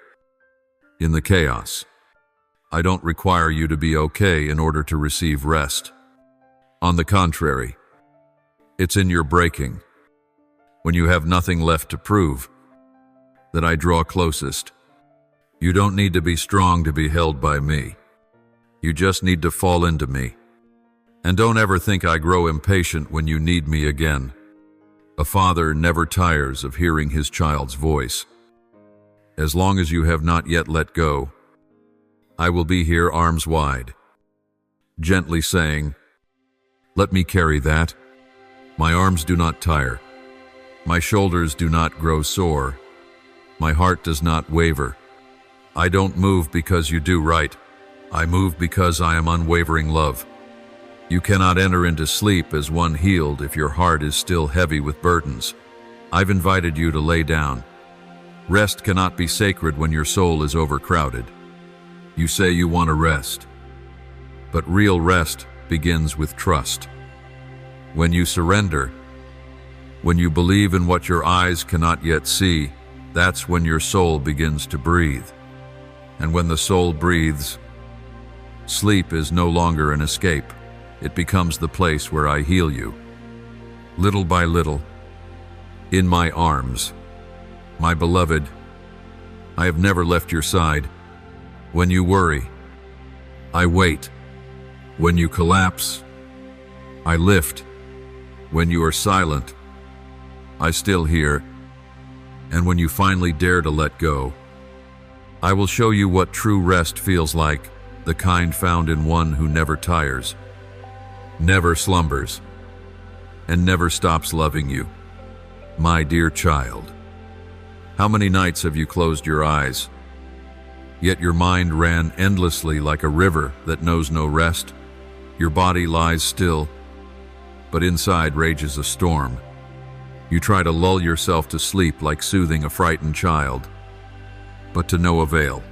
in the chaos. I don't require you to be okay in order to receive rest. On the contrary, it's in your breaking, when you have nothing left to prove, that I draw closest. You don't need to be strong to be held by me. You just need to fall into me. And don't ever think I grow impatient when you need me again. A father never tires of hearing his child's voice. As long as you have not yet let go, I will be here arms wide, gently saying, "Let me carry that." My arms do not tire. My shoulders do not grow sore. My heart does not waver. I don't move because you do right. I move because I am unwavering love. You cannot enter into sleep as one healed if your heart is still heavy with burdens. I've invited you to lay down. Rest cannot be sacred when your soul is overcrowded. You say you want to rest, but real rest begins with trust. When you surrender, when you believe in what your eyes cannot yet see, that's when your soul begins to breathe. And when the soul breathes, sleep is no longer an escape. It becomes the place where I heal you. Little by little, in my arms, my beloved, I have never left your side. When you worry, I wait. When you collapse, I lift. When you are silent, I still hear. And when you finally dare to let go, I will show you what true rest feels like, the kind found in one who never tires, never slumbers, and never stops loving you. My dear child, how many nights have you closed your eyes, yet your mind ran endlessly like a river that knows no rest? Your body lies still, but inside rages a storm. You try to lull yourself to sleep like soothing a frightened child, but to no avail.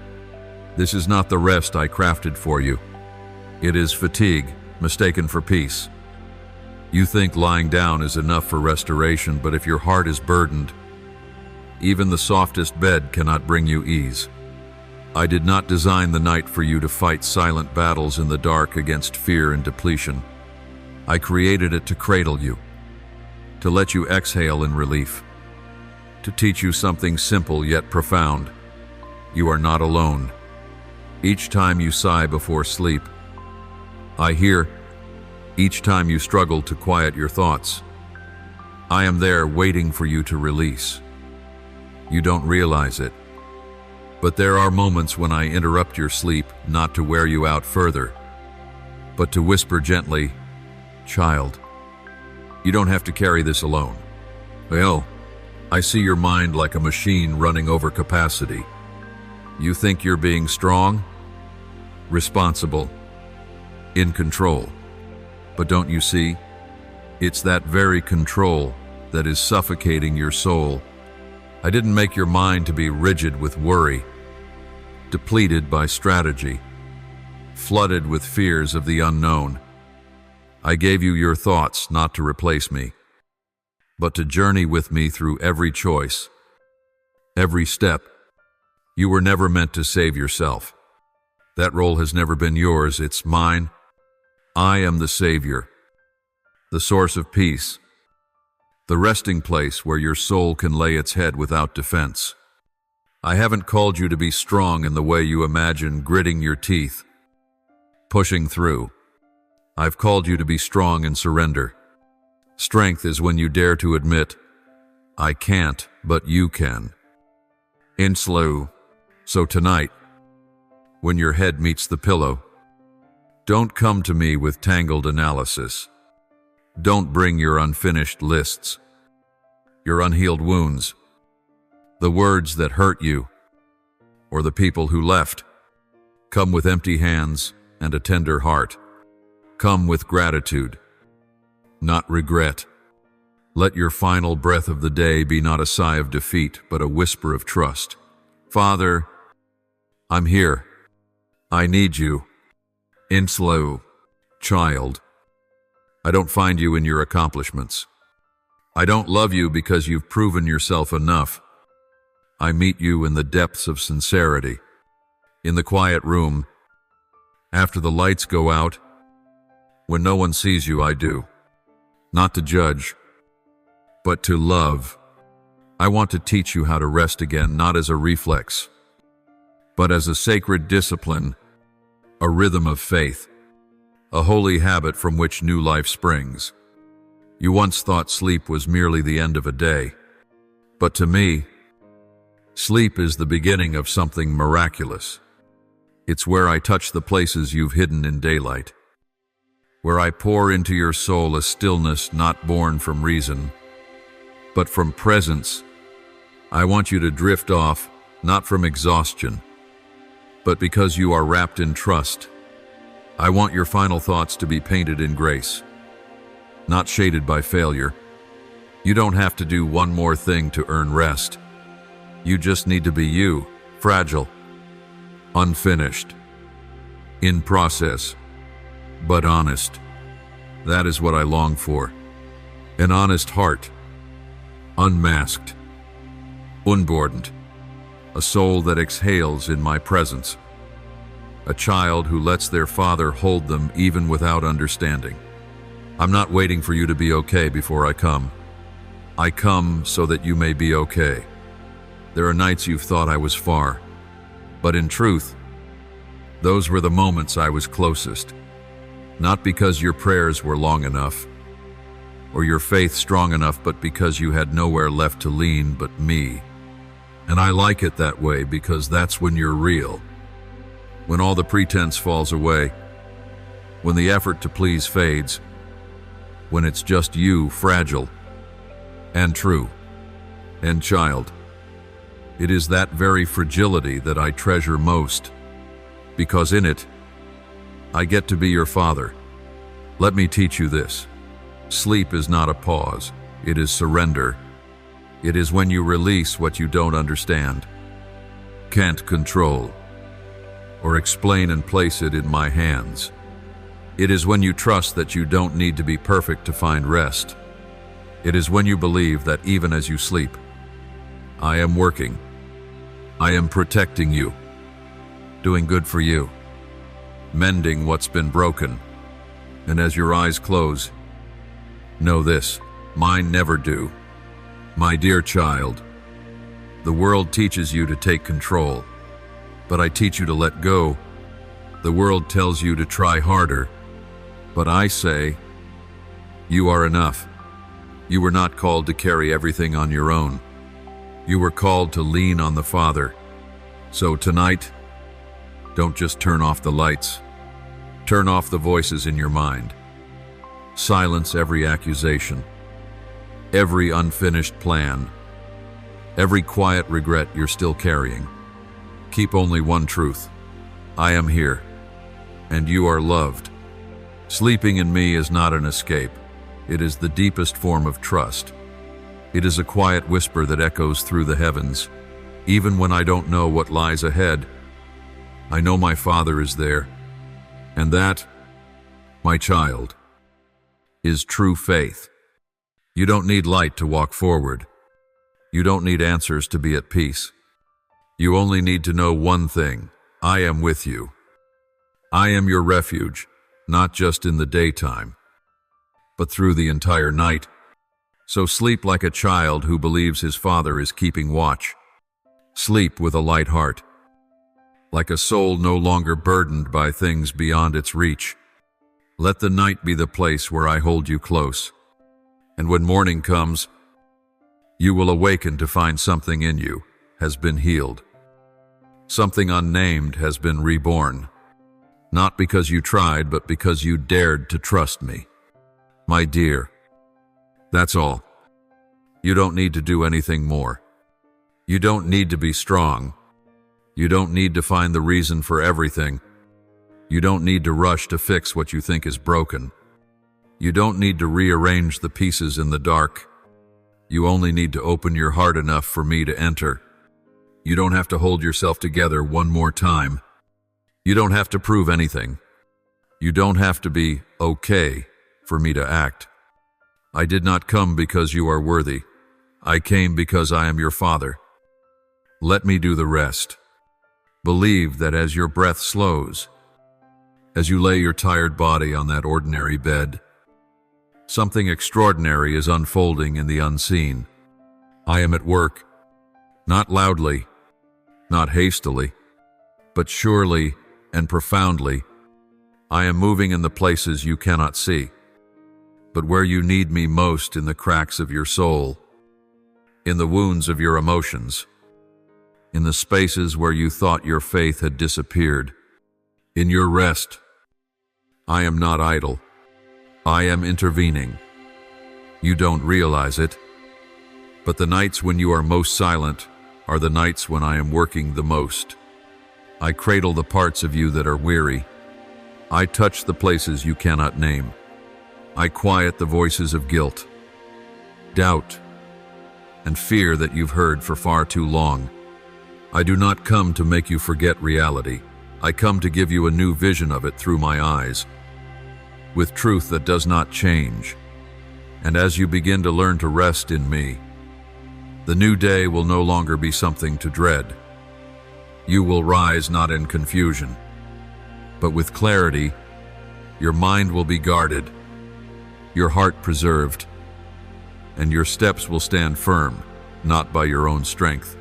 This is not the rest I crafted for you. It is fatigue, mistaken for peace. You think lying down is enough for restoration, but if your heart is burdened, even the softest bed cannot bring you ease. I did not design the night for you to fight silent battles in the dark against fear and depletion. I created it to cradle you, to let you exhale in relief, to teach you something simple yet profound. You are not alone. Each time you sigh before sleep, I hear. Each time you struggle to quiet your thoughts, I am there waiting for you to release. You don't realize it, but there are moments when I interrupt your sleep, not to wear you out further, but to whisper gently, "Child, you don't have to carry this alone." Well, I see your mind like a machine running over capacity. You think you're being strong, responsible, in control. But don't you see? It's that very control that is suffocating your soul. I didn't make your mind to be rigid with worry, depleted by strategy, flooded with fears of the unknown. I gave you your thoughts not to replace me, but to journey with me through every choice, every step. You were never meant to save yourself. That role has never been yours, it's mine. I am the Savior, the source of peace, the resting place where your soul can lay its head without defense. I haven't called you to be strong in the way you imagine, gritting your teeth, pushing through. I've called you to be strong in surrender. Strength is when you dare to admit, I can't, but you can. In slow. So tonight, when your head meets the pillow, don't come to me with tangled analysis. Don't bring your unfinished lists, your unhealed wounds, the words that hurt you, or the people who left. Come with empty hands and a tender heart. Come with gratitude, not regret. Let your final breath of the day be not a sigh of defeat, but a whisper of trust. Father, I'm here. I need you. In slow, child. I don't find you in your accomplishments. I don't love you because you've proven yourself enough. I meet you in the depths of sincerity, in the quiet room, after the lights go out, when no one sees you. I do. Not to judge, but to love. I want to teach you how to rest again, not as a reflex, but as a sacred discipline, a rhythm of faith, a holy habit from which new life springs. You once thought sleep was merely the end of a day, but to me, sleep is the beginning of something miraculous. It's where I touch the places you've hidden in daylight, where I pour into your soul a stillness not born from reason, but from presence. I want you to drift off, not from exhaustion, but because you are wrapped in trust. I want your final thoughts to be painted in grace, not shaded by failure. You don't have to do one more thing to earn rest. You just need to be you, fragile, unfinished, in process, but honest. That is what I long for. An honest heart, unmasked, unburdened, a soul that exhales in my presence, a child who lets their father hold them even without understanding. I'm not waiting for you to be okay before I come. I come so that you may be okay. There are nights you've thought I was far, but in truth, those were the moments I was closest. Not because your prayers were long enough, or your faith strong enough, but because you had nowhere left to lean but me. And I like it that way because that's when you're real. When all the pretense falls away, when the effort to please fades, when it's just you, fragile and true and child. It is that very fragility that I treasure most, because in it, I get to be your father. Let me teach you this. Sleep is not a pause, it is surrender. It is when you release what you don't understand, can't control, or explain and place it in my hands. It is when you trust that you don't need to be perfect to find rest. It is when you believe that even as you sleep, I am working. I am protecting you, doing good for you, mending what's been broken. And as your eyes close, know this, mine never do. My dear child, the world teaches you to take control, but I teach you to let go. The world tells you to try harder, but I say, you are enough. You were not called to carry everything on your own. You were called to lean on the Father. So tonight, don't just turn off the lights. Turn off the voices in your mind. Silence every accusation, every unfinished plan, every quiet regret you're still carrying. Keep only one truth. I am here, and you are loved. Sleeping in me is not an escape. It is the deepest form of trust. It is a quiet whisper that echoes through the heavens. Even when I don't know what lies ahead, I know my Father is there. And that, my child, is true faith. You don't need light to walk forward. You don't need answers to be at peace. You only need to know one thing: I am with you. I am your refuge, not just in the daytime, but through the entire night. So sleep like a child who believes his father is keeping watch. Sleep with a light heart, like a soul no longer burdened by things beyond its reach. Let the night be the place where I hold you close. And when morning comes, you will awaken to find something in you has been healed. Something unnamed has been reborn. Not because you tried, but because you dared to trust me. My dear, that's all. You don't need to do anything more. You don't need to be strong. You don't need to find the reason for everything. You don't need to rush to fix what you think is broken. You don't need to rearrange the pieces in the dark. You only need to open your heart enough for me to enter. You don't have to hold yourself together one more time. You don't have to prove anything. You don't have to be okay for me to act. I did not come because you are worthy. I came because I am your Father. Let me do the rest. Believe that as your breath slows, as you lay your tired body on that ordinary bed, something extraordinary is unfolding in the unseen. I am at work, not loudly, not hastily, but surely and profoundly. I am moving in the places you cannot see, but where you need me most, in the cracks of your soul, in the wounds of your emotions, in the spaces where you thought your faith had disappeared. In your rest, I am not idle. I am intervening. You don't realize it, but the nights when you are most silent are the nights when I am working the most. I cradle the parts of you that are weary. I touch the places you cannot name. I quiet the voices of guilt, doubt, and fear that you've heard for far too long. I do not come to make you forget reality. I come to give you a new vision of it through my eyes, with truth that does not change. And as you begin to learn to rest in me, the new day will no longer be something to dread. You will rise not in confusion, but with clarity. Your mind will be guarded, your heart preserved, and your steps will stand firm, not by your own strength,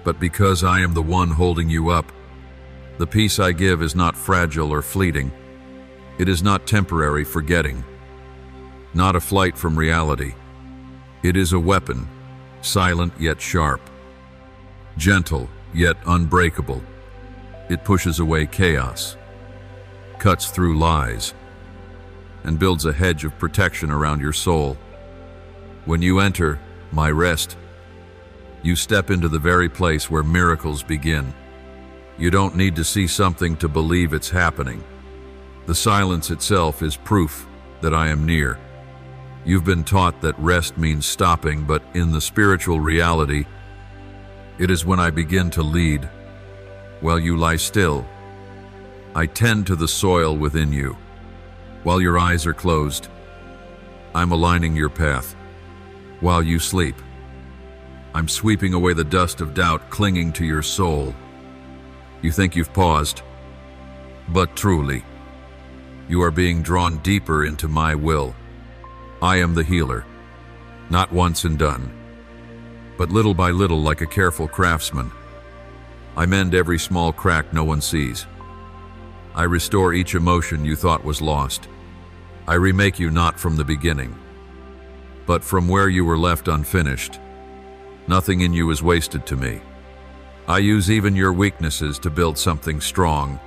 but because I am the one holding you up. The peace I give is not fragile or fleeting. It is not temporary forgetting, not a flight from reality. It is a weapon, silent yet sharp, gentle yet unbreakable. It pushes away chaos, cuts through lies, and builds a hedge of protection around your soul. When you enter my rest, you step into the very place where miracles begin. You don't need to see something to believe it's happening. The silence itself is proof that I am near. You've been taught that rest means stopping, but in the spiritual reality, it is when I begin to lead. While you lie still, I tend to the soil within you. While your eyes are closed, I'm aligning your path. While you sleep, I'm sweeping away the dust of doubt clinging to your soul. You think you've paused, but truly, you are being drawn deeper into my will. I am the healer, not once and done, but little by little, like a careful craftsman. I mend every small crack no one sees. I restore each emotion you thought was lost. I remake you not from the beginning, but from where you were left unfinished. Nothing in you is wasted to me. I use even your weaknesses to build something strong.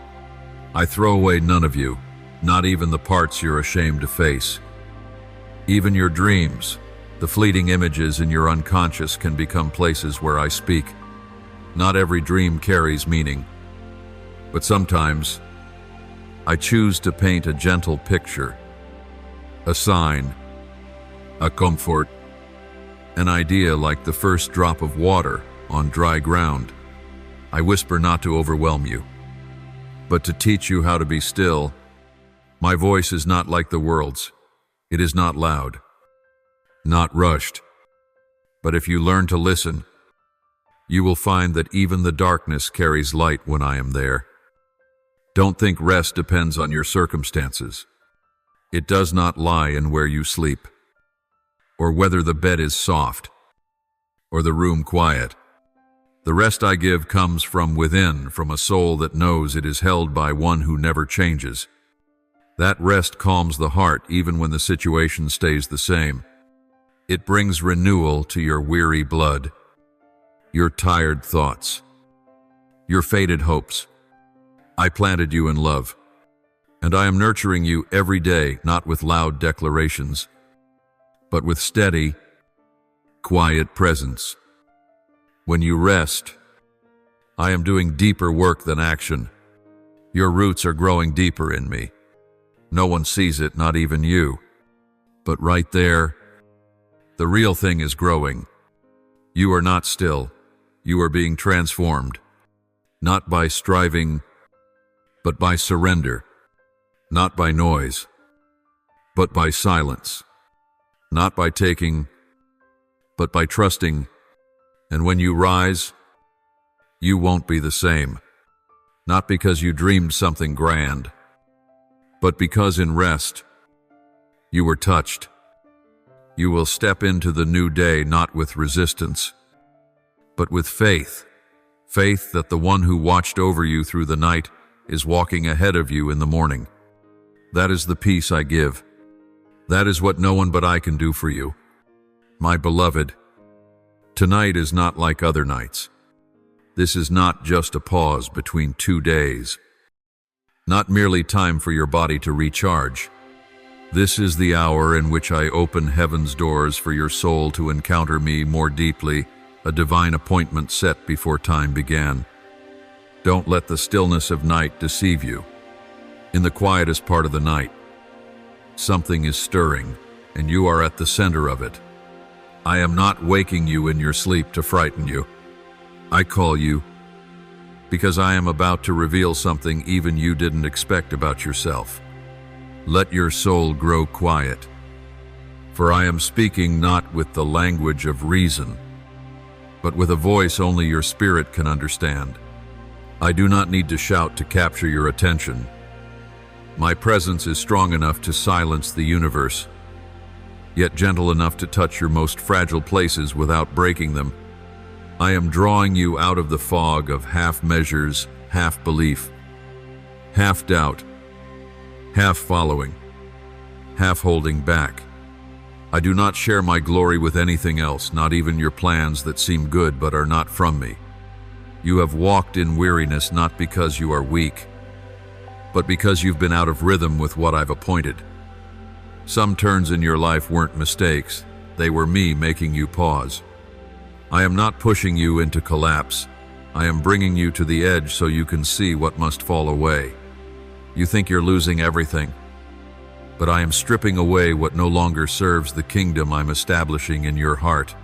I throw away none of you, not even the parts you're ashamed to face. Even your dreams, the fleeting images in your unconscious, can become places where I speak. Not every dream carries meaning, but sometimes I choose to paint a gentle picture, a sign, a comfort, an idea like the first drop of water on dry ground. I whisper not to overwhelm you, but to teach you how to be still. My voice is not like the world's. It is not loud, not rushed, But if you learn to listen, you will find that even the darkness carries light when I am there. Don't think rest depends on your circumstances. It does not lie in where you sleep, or whether the bed is soft, or the room quiet. The rest I give comes from within, from a soul that knows it is held by one who never changes. That rest calms the heart even when the situation stays the same. It brings renewal to your weary blood, your tired thoughts, your faded hopes. I planted you in love, and I am nurturing you every day, not with loud declarations, but with steady, quiet presence. When you rest, I am doing deeper work than action. Your roots are growing deeper in me. No one sees it, not even you. But right there, the real thing is growing. You are not still. You are being transformed, not by striving, but by surrender, not by noise, but by silence, not by taking, but by trusting. And when you rise, you won't be the same, not because you dreamed something grand, but because in rest, you were touched. You will step into the new day not with resistance, but with faith. Faith that the one who watched over you through the night is walking ahead of you in the morning. That is the peace I give. That is what no one but I can do for you. My beloved, tonight is not like other nights. This is not just a pause between 2 days. Not merely time for your body to recharge. This is the hour in which I open heaven's doors for your soul to encounter me more deeply, a divine appointment set before time began. Don't let the stillness of night deceive you. In the quietest part of the night, something is stirring, and you are at the center of it. I am not waking you in your sleep to frighten you. I call you because I am about to reveal something even you didn't expect about yourself. Let your soul grow quiet, for I am speaking not with the language of reason, but with a voice only your spirit can understand. I do not need to shout to capture your attention. My presence is strong enough to silence the universe, yet gentle enough to touch your most fragile places without breaking them. I am drawing you out of the fog of half measures, half belief, half doubt, half following, half holding back. I do not share my glory with anything else, not even your plans that seem good but are not from me. You have walked in weariness not because you are weak, but because you've been out of rhythm with what I've appointed. Some turns in your life weren't mistakes, they were me making you pause. I am not pushing you into collapse. I am bringing you to the edge so you can see what must fall away. You think you're losing everything, but I am stripping away what no longer serves the kingdom I'm establishing in your heart.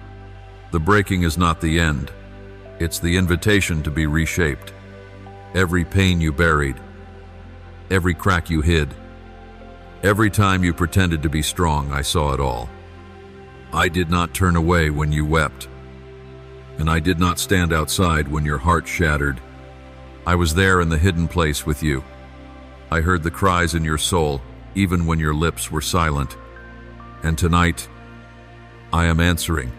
The breaking is not the end. It's the invitation to be reshaped. Every pain you buried, every crack you hid, every time you pretended to be strong, I saw it all. I did not turn away when you wept, and I did not stand outside when your heart shattered. I was there in the hidden place with you. I heard the cries in your soul, even when your lips were silent. And tonight, I am answering.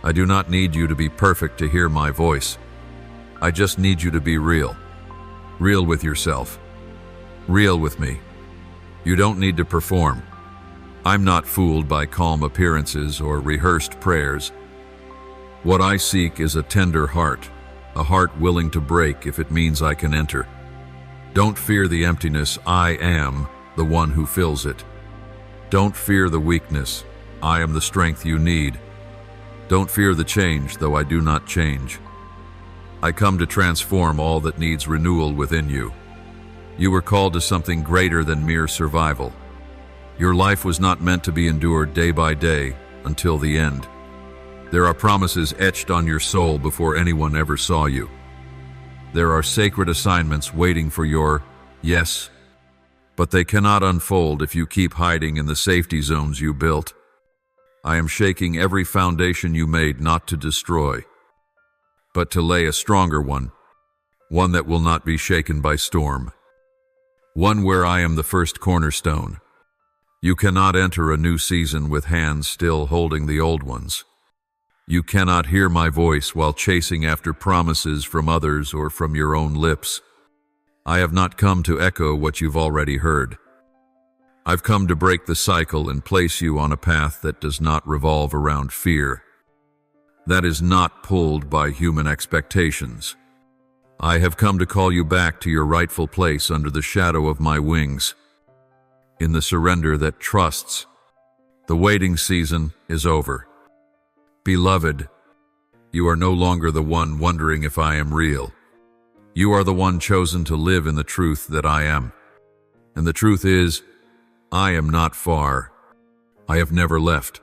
I do not need you to be perfect to hear my voice. I just need you to be real. Real with yourself. Real with me. You don't need to perform. I'm not fooled by calm appearances or rehearsed prayers. What I seek is a tender heart, a heart willing to break if it means I can enter. Don't fear the emptiness, I am the one who fills it. Don't fear the weakness, I am the strength you need. Don't fear the change, though I do not change. I come to transform all that needs renewal within you. You were called to something greater than mere survival. Your life was not meant to be endured day by day until the end. There are promises etched on your soul before anyone ever saw you. There are sacred assignments waiting for your yes, but they cannot unfold if you keep hiding in the safety zones you built. I am shaking every foundation you made not to destroy, but to lay a stronger one that will not be shaken by storm, one where I am the first cornerstone. You cannot enter a new season with hands still holding the old ones. You cannot hear my voice while chasing after promises from others or from your own lips. I have not come to echo what you've already heard. I've come to break the cycle and place you on a path that does not revolve around fear, that is not pulled by human expectations. I have come to call you back to your rightful place under the shadow of my wings, in the surrender that trusts. The waiting season is over. Beloved, you are no longer the one wondering if I am real. You are the one chosen to live in the truth that I am. And the truth is, I am not far. I have never left.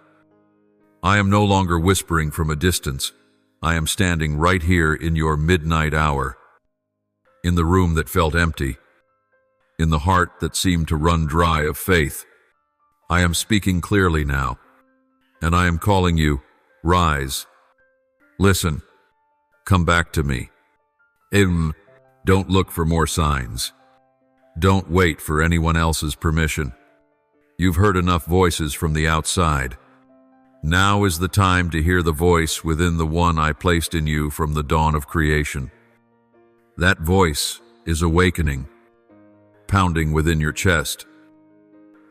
I am no longer whispering from a distance. I am standing right here in your midnight hour, in the room that felt empty, in the heart that seemed to run dry of faith. I am speaking clearly now, and I am calling you, rise. Listen, come back to me. Don't look for more signs. Don't wait for anyone else's permission. You've heard enough voices from the outside. Now is the time to hear the voice within the one I placed in you from the dawn of creation. That voice is awakening, pounding within your chest,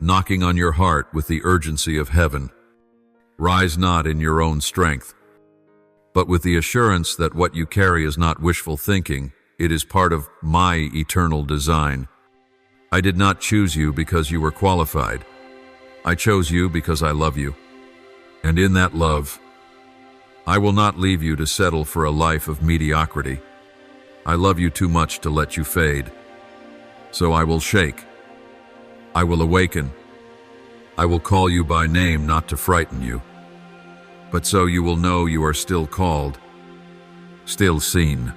knocking on your heart with the urgency of heaven. Rise not in your own strength, but with the assurance that what you carry is not wishful thinking, it is part of my eternal design. I did not choose you because you were qualified. I chose you because I love you. And in that love, I will not leave you to settle for a life of mediocrity. I love you too much to let you fade. So I will shake. I will awaken. I will call you by name not to frighten you, but so you will know you are still called, still seen,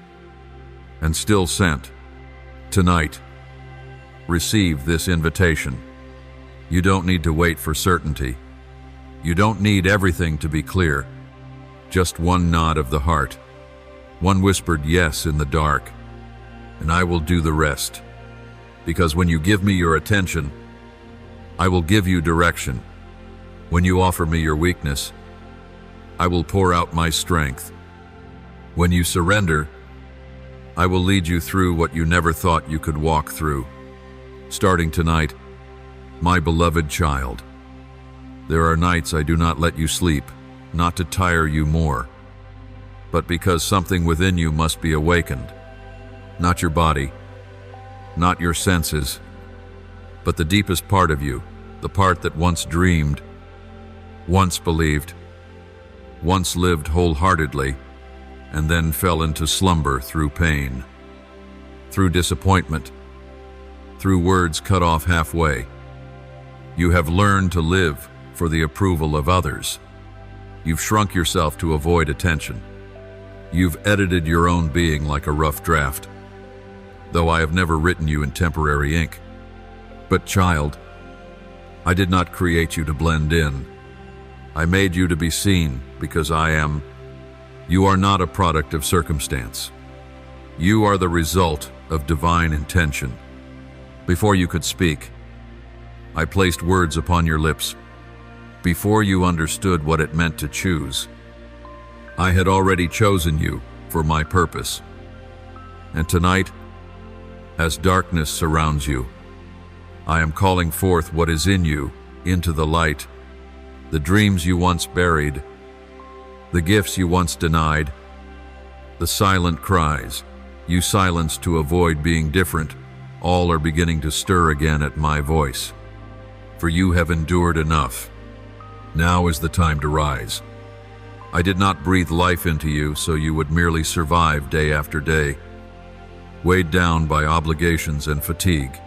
and still sent. Tonight, receive this invitation. You don't need to wait for certainty. You don't need everything to be clear. Just one nod of the heart, one whispered yes in the dark, and I will do the rest. Because when you give me your attention, I will give you direction. When you offer me your weakness, I will pour out my strength. When you surrender, I will lead you through what you never thought you could walk through. Starting tonight, my beloved child, there are nights I do not let you sleep, not to tire you more, but because something within you must be awakened. Not your body, not your senses, but the deepest part of you, the part that once dreamed, once believed, once lived wholeheartedly, and then fell into slumber through pain, through disappointment, through words cut off halfway. You have learned to live for the approval of others. You've shrunk yourself to avoid attention. You've edited your own being like a rough draft, though I have never written you in temporary ink. But child, I did not create you to blend in. I made you to be seen because I am. You are not a product of circumstance. You are the result of divine intention. Before you could speak, I placed words upon your lips. Before you understood what it meant to choose, I had already chosen you for my purpose. And tonight, as darkness surrounds you, I am calling forth what is in you into the light, the dreams you once buried, the gifts you once denied, the silent cries you silenced to avoid being different, all are beginning to stir again at my voice. For you have endured enough. Now is the time to rise. I did not breathe life into you so you would merely survive day after day, weighed down by obligations and fatigue.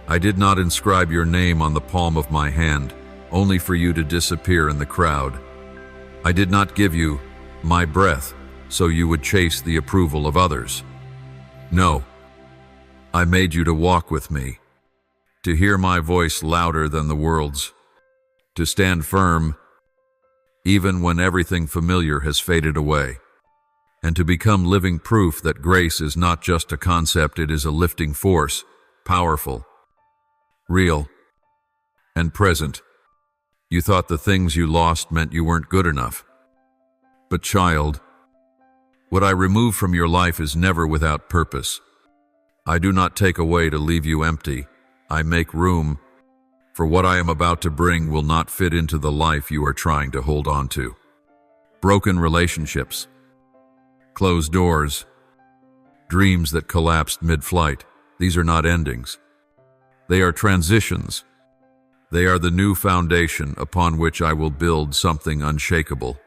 I did not inscribe your name on the palm of my hand, only for you to disappear in the crowd. I did not give you my breath so you would chase the approval of others. No, I made you to walk with me, to hear my voice louder than the world's, to stand firm even when everything familiar has faded away, and to become living proof that grace is not just a concept, it is a lifting force, powerful, real, and present. You thought the things you lost meant you weren't good enough. But child, what I remove from your life is never without purpose. I do not take away to leave you empty. I make room, for what I am about to bring will not fit into the life you are trying to hold on to. Broken relationships, closed doors, dreams that collapsed mid-flight. These are not endings. They are transitions. They are the new foundation upon which I will build something unshakable.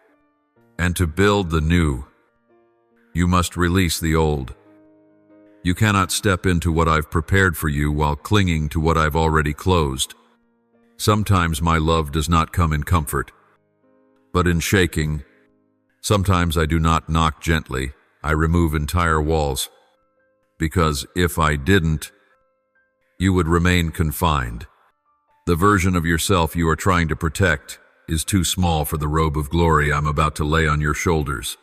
And to build the new, you must release the old. You cannot step into what I've prepared for you while clinging to what I've already closed. Sometimes my love does not come in comfort, but in shaking. Sometimes I do not knock gently. I remove entire walls. Because if I didn't, you would remain confined. The version of yourself you are trying to protect is too small for the robe of glory I'm about to lay on your shoulders.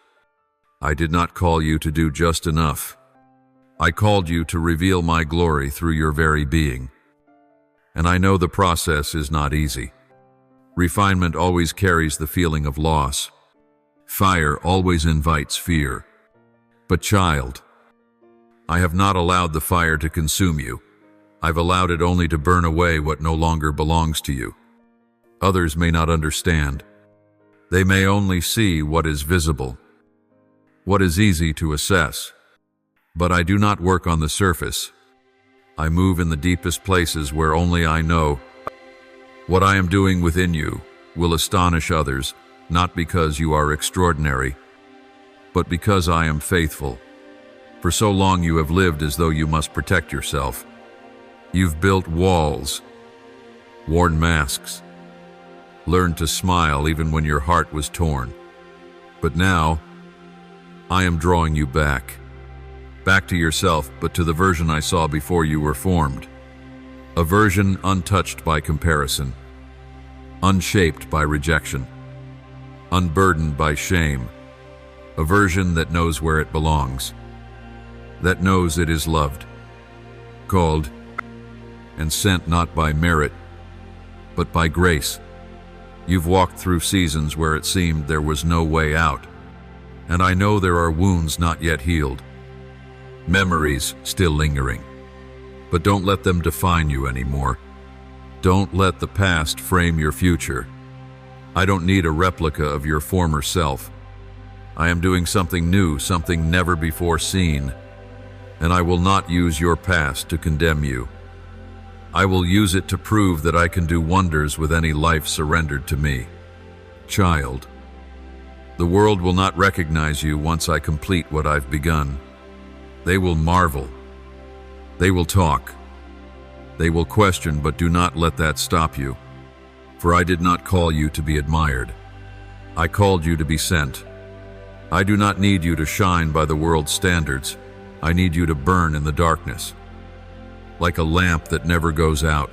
I did not call you to do just enough. I called you to reveal my glory through your very being. And I know the process is not easy. Refinement always carries the feeling of loss. Fire always invites fear. But child, I have not allowed the fire to consume you. I've allowed it only to burn away what no longer belongs to you. Others may not understand. They may only see what is visible, what is easy to assess. But I do not work on the surface. I move in the deepest places where only I know. What I am doing within you will astonish others, not because you are extraordinary, but because I am faithful. For so long you have lived as though you must protect yourself. You've built walls, worn masks, learned to smile even when your heart was torn. But now, I am drawing you back to yourself, but to the version I saw before you were formed. A version untouched by comparison, unshaped by rejection, unburdened by shame. A version that knows where it belongs, that knows it is loved, called, and sent not by merit, but by grace. You've walked through seasons where it seemed there was no way out, and I know there are wounds not yet healed, memories still lingering. But don't let them define you anymore. Don't let the past frame your future. I don't need a replica of your former self. I am doing something new, something never before seen, and I will not use your past to condemn you. I will use it to prove that I can do wonders with any life surrendered to me. Child, the world will not recognize you once I complete what I've begun. They will marvel. They will talk. They will question, but do not let that stop you. For I did not call you to be admired. I called you to be sent. I do not need you to shine by the world's standards. I need you to burn in the darkness, like a lamp that never goes out.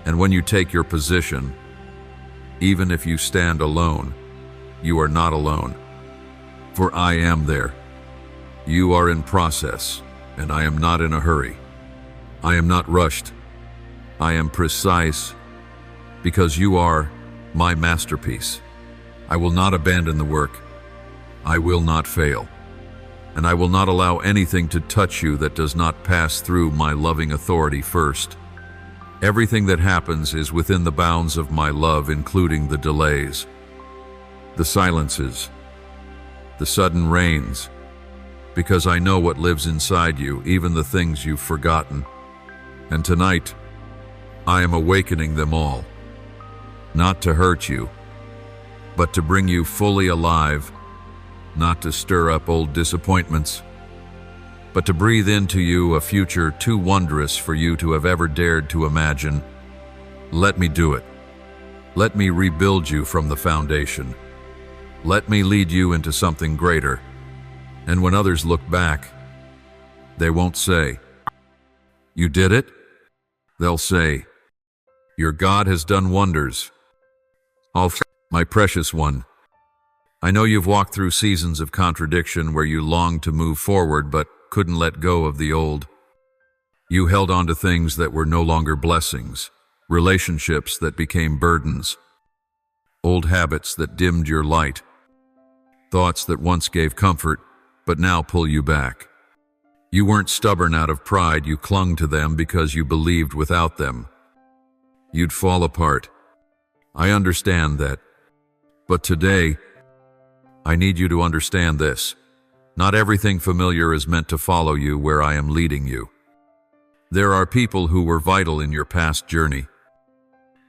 And when you take your position, even if you stand alone, you are not alone. For I am there. You are in process, and I am not in a hurry. I am not rushed. I am precise, because you are my masterpiece. I will not abandon the work. I will not fail. And I will not allow anything to touch you that does not pass through my loving authority first. Everything that happens is within the bounds of my love, including the delays, the silences, the sudden rains, because I know what lives inside you, even the things you've forgotten. And tonight, I am awakening them all, not to hurt you, but to bring you fully alive, not to stir up old disappointments, but to breathe into you a future too wondrous for you to have ever dared to imagine. Let me do it. Let me rebuild you from the foundation. Let me lead you into something greater. And when others look back, they won't say, "You did it?" They'll say, "Your God has done wonders." My precious one, I know you've walked through seasons of contradiction where you longed to move forward but couldn't let go of the old. You held on to things that were no longer blessings, relationships that became burdens, old habits that dimmed your light, thoughts that once gave comfort but now pull you back. You weren't stubborn out of pride, you clung to them because you believed without them you'd fall apart. I understand that. But today, I need you to understand this. Not everything familiar is meant to follow you where I am leading you. There are people who were vital in your past journey,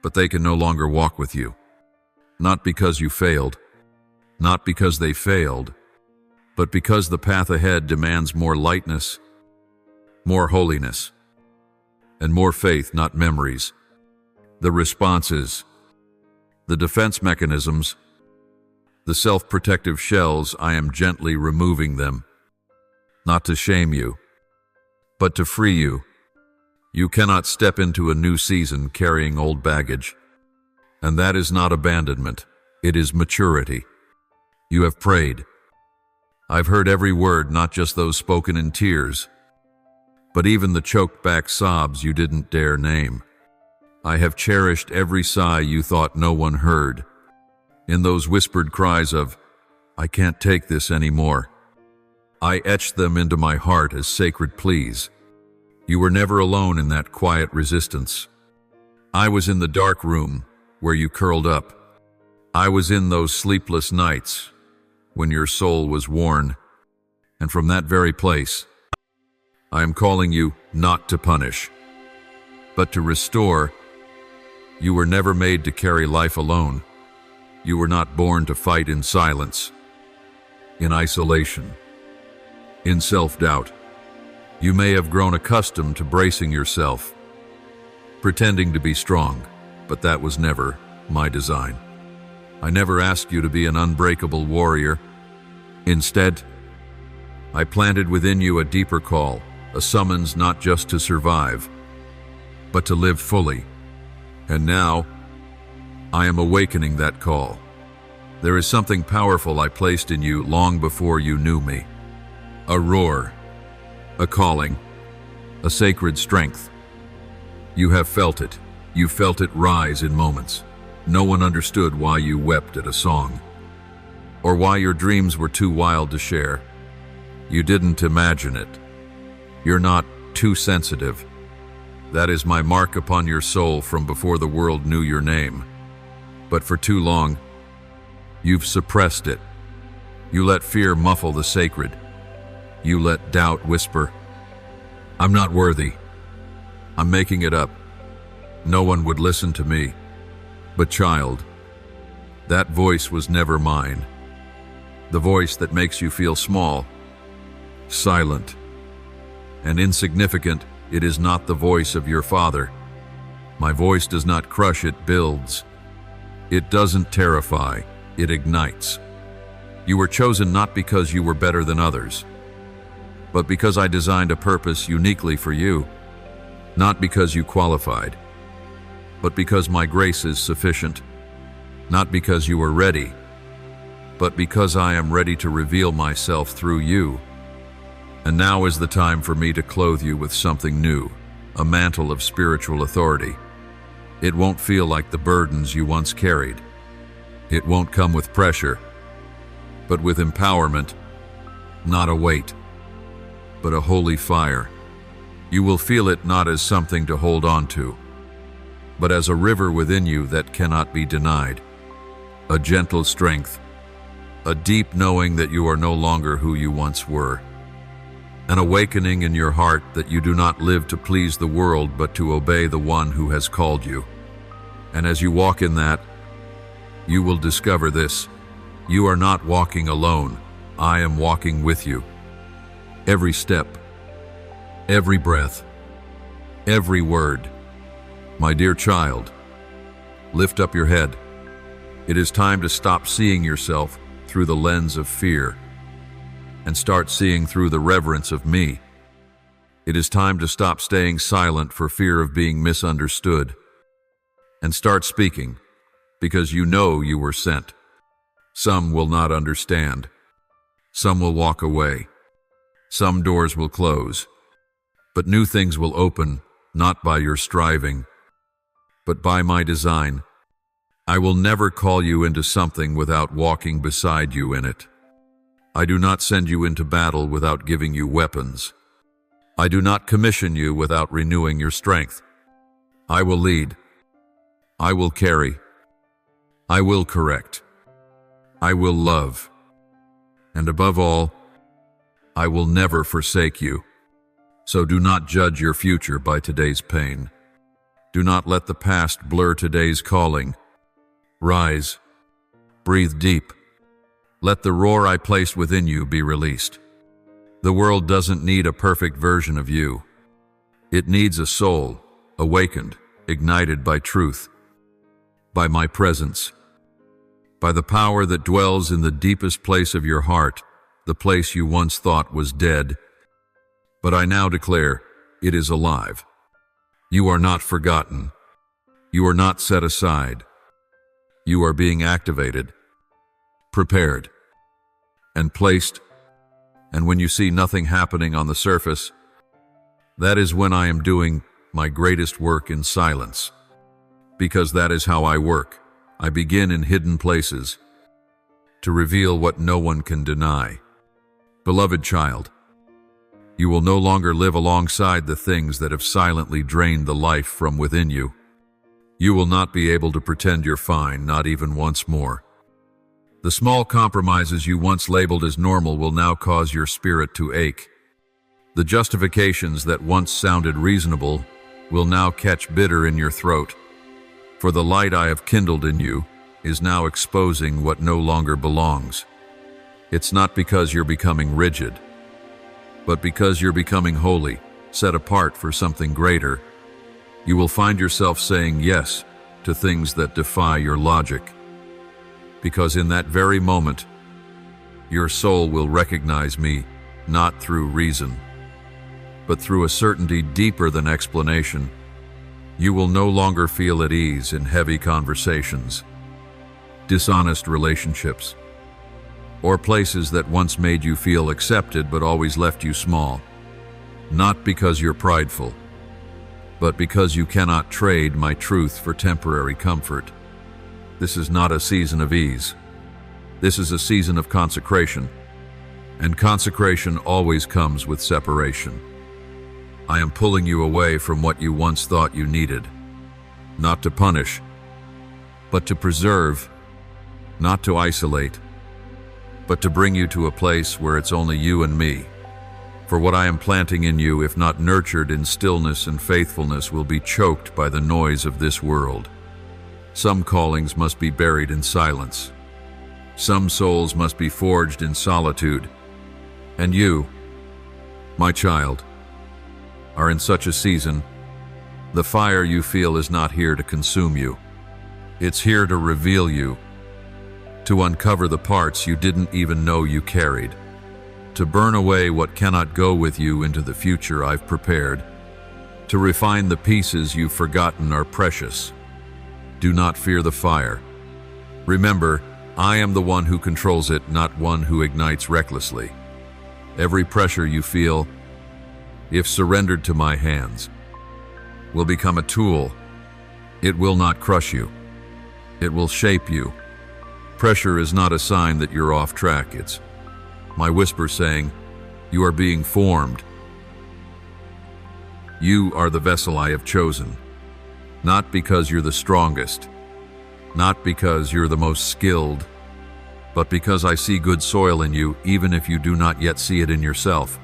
but they can no longer walk with you. Not because you failed, not because they failed, but because the path ahead demands more lightness, more holiness, and more faith, not memories. The responses, the defense mechanisms, the self-protective shells, I am gently removing them, not to shame you, but to free you. You cannot step into a new season carrying old baggage. And that is not abandonment, it is maturity. You have prayed. I've heard every word, not just those spoken in tears, but even the choked-back sobs you didn't dare name. I have cherished every sigh you thought no one heard. In those whispered cries of, I can't take this anymore, I etched them into my heart as sacred pleas. You were never alone in that quiet resistance. I was in the dark room where you curled up. I was in those sleepless nights when your soul was worn. And from that very place, I am calling you not to punish, but to restore. You were never made to carry life alone. You were not born to fight in silence, in isolation, in self-doubt. You may have grown accustomed to bracing yourself, pretending to be strong, but that was never my design. I never asked you to be an unbreakable warrior. Instead, I planted within you a deeper call, a summons not just to survive, but to live fully. And now, I am awakening that call. There is something powerful I placed in you long before you knew me. A roar, a calling, a sacred strength. You have felt it. You felt it rise in moments. No one understood why you wept at a song, or why your dreams were too wild to share. You didn't imagine it. You're not too sensitive. That is my mark upon your soul from before the world knew your name. But for too long, you've suppressed it. You let fear muffle the sacred. You let doubt whisper, I'm not worthy. I'm making it up. No one would listen to me. But child, that voice was never mine. The voice that makes you feel small, silent, and insignificant, it is not the voice of your father. My voice does not crush, it builds. It doesn't terrify, it ignites. You were chosen not because you were better than others, but because I designed a purpose uniquely for you. Not because you qualified, but because my grace is sufficient. Not because you were ready, but because I am ready to reveal myself through you. And now is the time for me to clothe you with something new, a mantle of spiritual authority. It won't feel like the burdens you once carried. It won't come with pressure, but with empowerment, not a weight, but a holy fire. You will feel it not as something to hold on to, but as a river within you that cannot be denied. A gentle strength, a deep knowing that you are no longer who you once were. An awakening in your heart that you do not live to please the world but to obey the one who has called you. And as you walk in that, you will discover this. You are not walking alone. I am walking with you. Every step, every breath, every word. My dear child, lift up your head. It is time to stop seeing yourself through the lens of fear and start seeing through the reverence of me. It is time to stop staying silent for fear of being misunderstood and start speaking because you know you were sent. Some will not understand. Some will walk away. Some doors will close. But new things will open, not by your striving, but by my design. I will never call you into something without walking beside you in it. I do not send you into battle without giving you weapons. I do not commission you without renewing your strength. I will lead. I will carry. I will correct. I will love. And above all, I will never forsake you. So do not judge your future by today's pain. Do not let the past blur today's calling. Rise. Breathe deep. Let the roar I placed within you be released. The world doesn't need a perfect version of you. It needs a soul, awakened, ignited by truth, by my presence, by the power that dwells in the deepest place of your heart, the place you once thought was dead. But I now declare, it is alive. You are not forgotten. You are not set aside. You are being activated, prepared, and placed. And when you see nothing happening on the surface, that is when I am doing my greatest work in silence. Because that is how I work. I begin in hidden places to reveal what no one can deny. Beloved child, you will no longer live alongside the things that have silently drained the life from within you. You will not be able to pretend you're fine, not even once more. The small compromises you once labeled as normal will now cause your spirit to ache. The justifications that once sounded reasonable will now catch bitter in your throat. For the light I have kindled in you is now exposing what no longer belongs. It's not because you're becoming rigid, but because you're becoming holy, set apart for something greater. You will find yourself saying yes to things that defy your logic. Because in that very moment, your soul will recognize me, not through reason, but through a certainty deeper than explanation. You will no longer feel at ease in heavy conversations, dishonest relationships, or places that once made you feel accepted but always left you small. Not because you're prideful, but because you cannot trade my truth for temporary comfort. This is not a season of ease. This is a season of consecration, and consecration always comes with separation. I am pulling you away from what you once thought you needed, not to punish, but to preserve, not to isolate, but to bring you to a place where it's only you and me. For what I am planting in you, if not nurtured in stillness and faithfulness, will be choked by the noise of this world. Some callings must be buried in silence. Some souls must be forged in solitude. And you, my child, are in such a season. The fire you feel is not here to consume you. It's here to reveal you, to uncover the parts you didn't even know you carried, to burn away what cannot go with you into the future I've prepared, to refine the pieces you've forgotten are precious. Do not fear the fire. Remember, I am the one who controls it, not one who ignites recklessly. Every pressure you feel, if surrendered to my hands, will become a tool. It will not crush you. It will shape you. Pressure is not a sign that you're off track. It's my whisper saying, you are being formed. You are the vessel I have chosen, not because you're the strongest, not because you're the most skilled, but because I see good soil in you, even if you do not yet see it in yourself.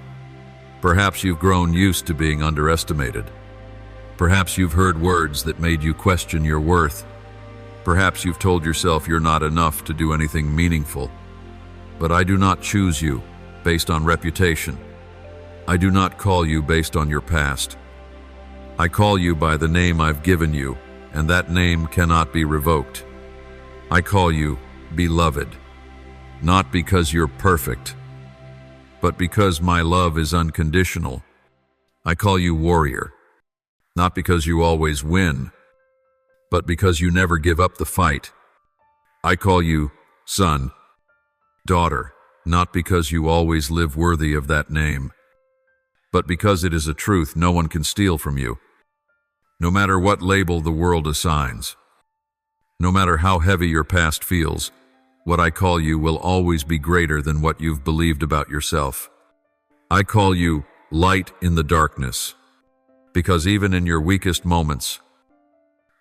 Perhaps you've grown used to being underestimated. Perhaps you've heard words that made you question your worth. Perhaps you've told yourself you're not enough to do anything meaningful. But I do not choose you based on reputation. I do not call you based on your past. I call you by the name I've given you, and that name cannot be revoked. I call you beloved, not because you're perfect, but because my love is unconditional. I call you warrior, not because you always win, but because you never give up the fight. I call you son, Daughter, not because you always live worthy of that name, but because it is a truth no one can steal from you. No matter what label the world assigns, no matter how heavy your past feels, what I call you will always be greater than what you've believed about yourself. I call you light in the darkness, because even in your weakest moments,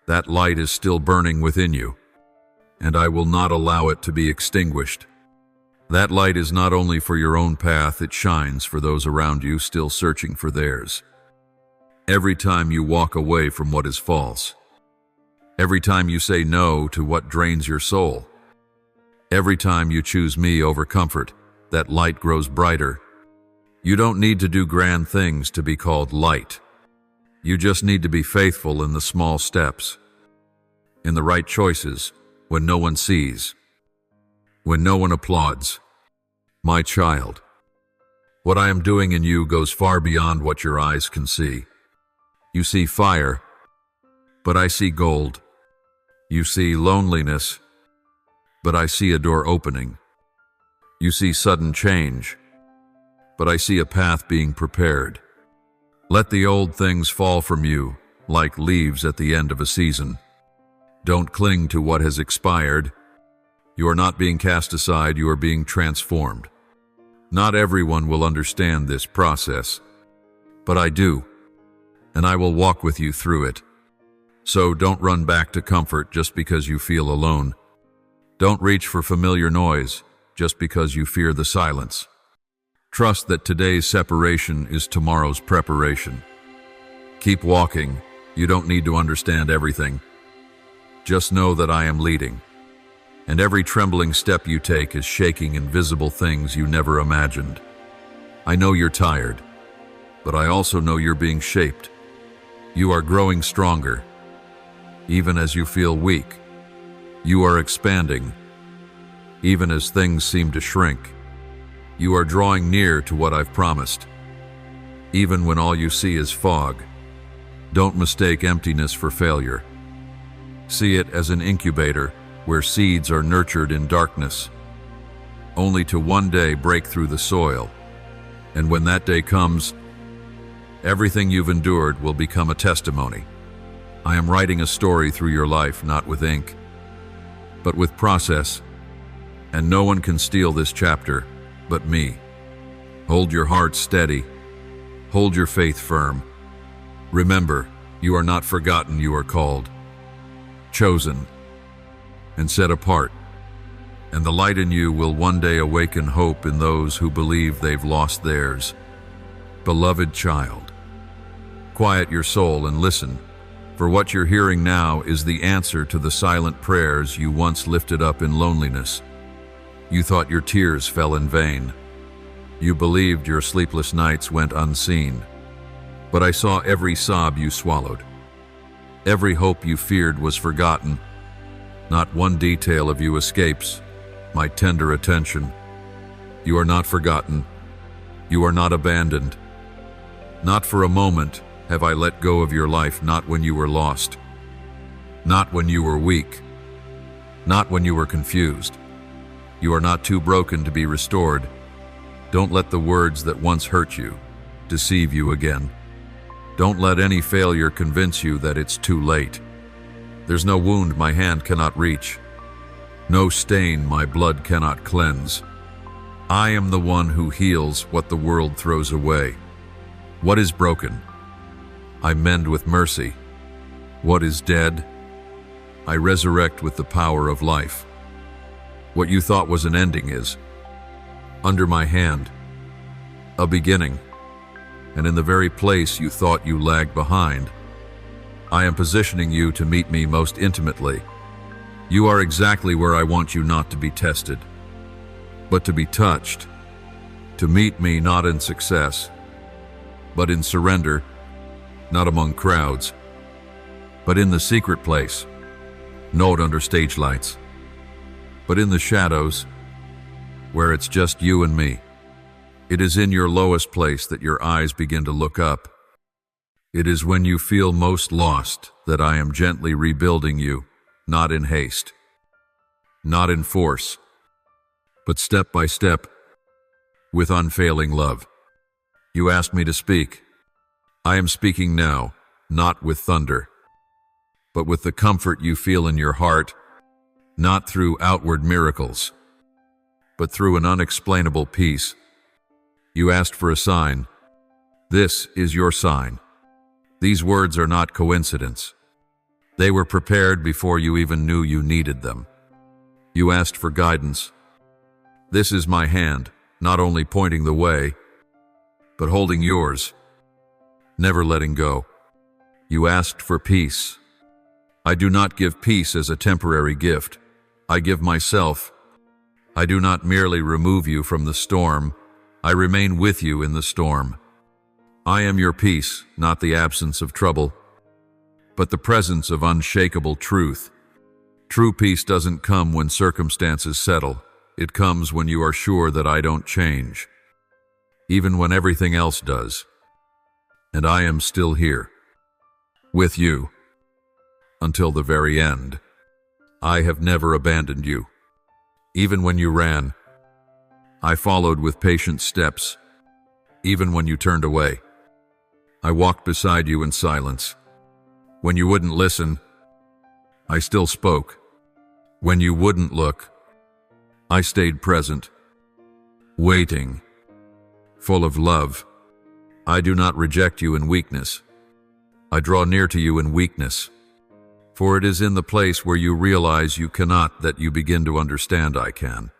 that light is still burning within you, and I will not allow it to be extinguished. That light is not only for your own path, it shines for those around you still searching for theirs. Every time you walk away from what is false, every time you say no to what drains your soul, every time you choose me over comfort, that light grows brighter. You don't need to do grand things to be called light. You just need to be faithful in the small steps, in the right choices, when no one sees, when no one applauds. My child, what I am doing in you goes far beyond what your eyes can see. You see fire, but I see gold. You see loneliness, but I see a door opening. You see sudden change, but I see a path being prepared. Let the old things fall from you, like leaves at the end of a season. Don't cling to what has expired. You are not being cast aside, you are being transformed. Not everyone will understand this process, but I do, and I will walk with you through it. So don't run back to comfort just because you feel alone. Don't reach for familiar noise just because you fear the silence. Trust that today's separation is tomorrow's preparation. Keep walking. You don't need to understand everything. Just know that I am leading, and every trembling step you take is shaking invisible things you never imagined. I know you're tired, but I also know you're being shaped. You are growing stronger, even as you feel weak. You are expanding, even as things seem to shrink. You are drawing near to what I've promised, even when all you see is fog. Don't mistake emptiness for failure. See it as an incubator where seeds are nurtured in darkness, only to one day break through the soil. And when that day comes, everything you've endured will become a testimony. I am writing a story through your life, not with ink, but with process, and no one can steal this chapter but me. Hold your heart steady. Hold your faith firm. Remember, you are not forgotten, you are called, chosen, and set apart. And the light in you will one day awaken hope in those who believe they've lost theirs. Beloved child, quiet your soul and listen, for what you're hearing now is the answer to the silent prayers you once lifted up in loneliness. You thought your tears fell in vain. You believed your sleepless nights went unseen. But I saw every sob you swallowed. Every hope you feared was forgotten. Not one detail of you escapes my tender attention. You are not forgotten. You are not abandoned. Not for a moment have I let go of your life, not when you were lost. Not when you were weak. Not when you were confused. You are not too broken to be restored. Don't let the words that once hurt you deceive you again. Don't let any failure convince you that it's too late. There's no wound my hand cannot reach, no stain my blood cannot cleanse. I am the one who heals what the world throws away. What is broken, I mend with mercy. What is dead, I resurrect with the power of life. What you thought was an ending is, under my hand, a beginning. And in the very place you thought you lagged behind, I am positioning you to meet me most intimately. You are exactly where I want you, not to be tested, but to be touched. To meet me not in success, but in surrender, not among crowds, but in the secret place, not under stage lights, but in the shadows, where it's just you and me. It is in your lowest place that your eyes begin to look up. It is when you feel most lost that I am gently rebuilding you, not in haste, not in force, but step by step, with unfailing love. You asked me to speak. I am speaking now, not with thunder, but with the comfort you feel in your heart, not through outward miracles, but through an unexplainable peace. You asked for a sign. This is your sign. These words are not coincidence. They were prepared before you even knew you needed them. You asked for guidance. This is my hand, not only pointing the way, but holding yours, never letting go. You asked for peace. I do not give peace as a temporary gift. I give myself. I do not merely remove you from the storm. I remain with you in the storm. I am your peace, not the absence of trouble, but the presence of unshakable truth. True peace doesn't come when circumstances settle. It comes when you are sure that I don't change, even when everything else does. And I am still here, with you, until the very end. I have never abandoned you. Even when you ran, I followed with patient steps. Even when you turned away, I walked beside you in silence. When you wouldn't listen, I still spoke. When you wouldn't look, I stayed present, waiting, full of love. I do not reject you in weakness. I draw near to you in weakness. For it is in the place where you realize you cannot that you begin to understand I can.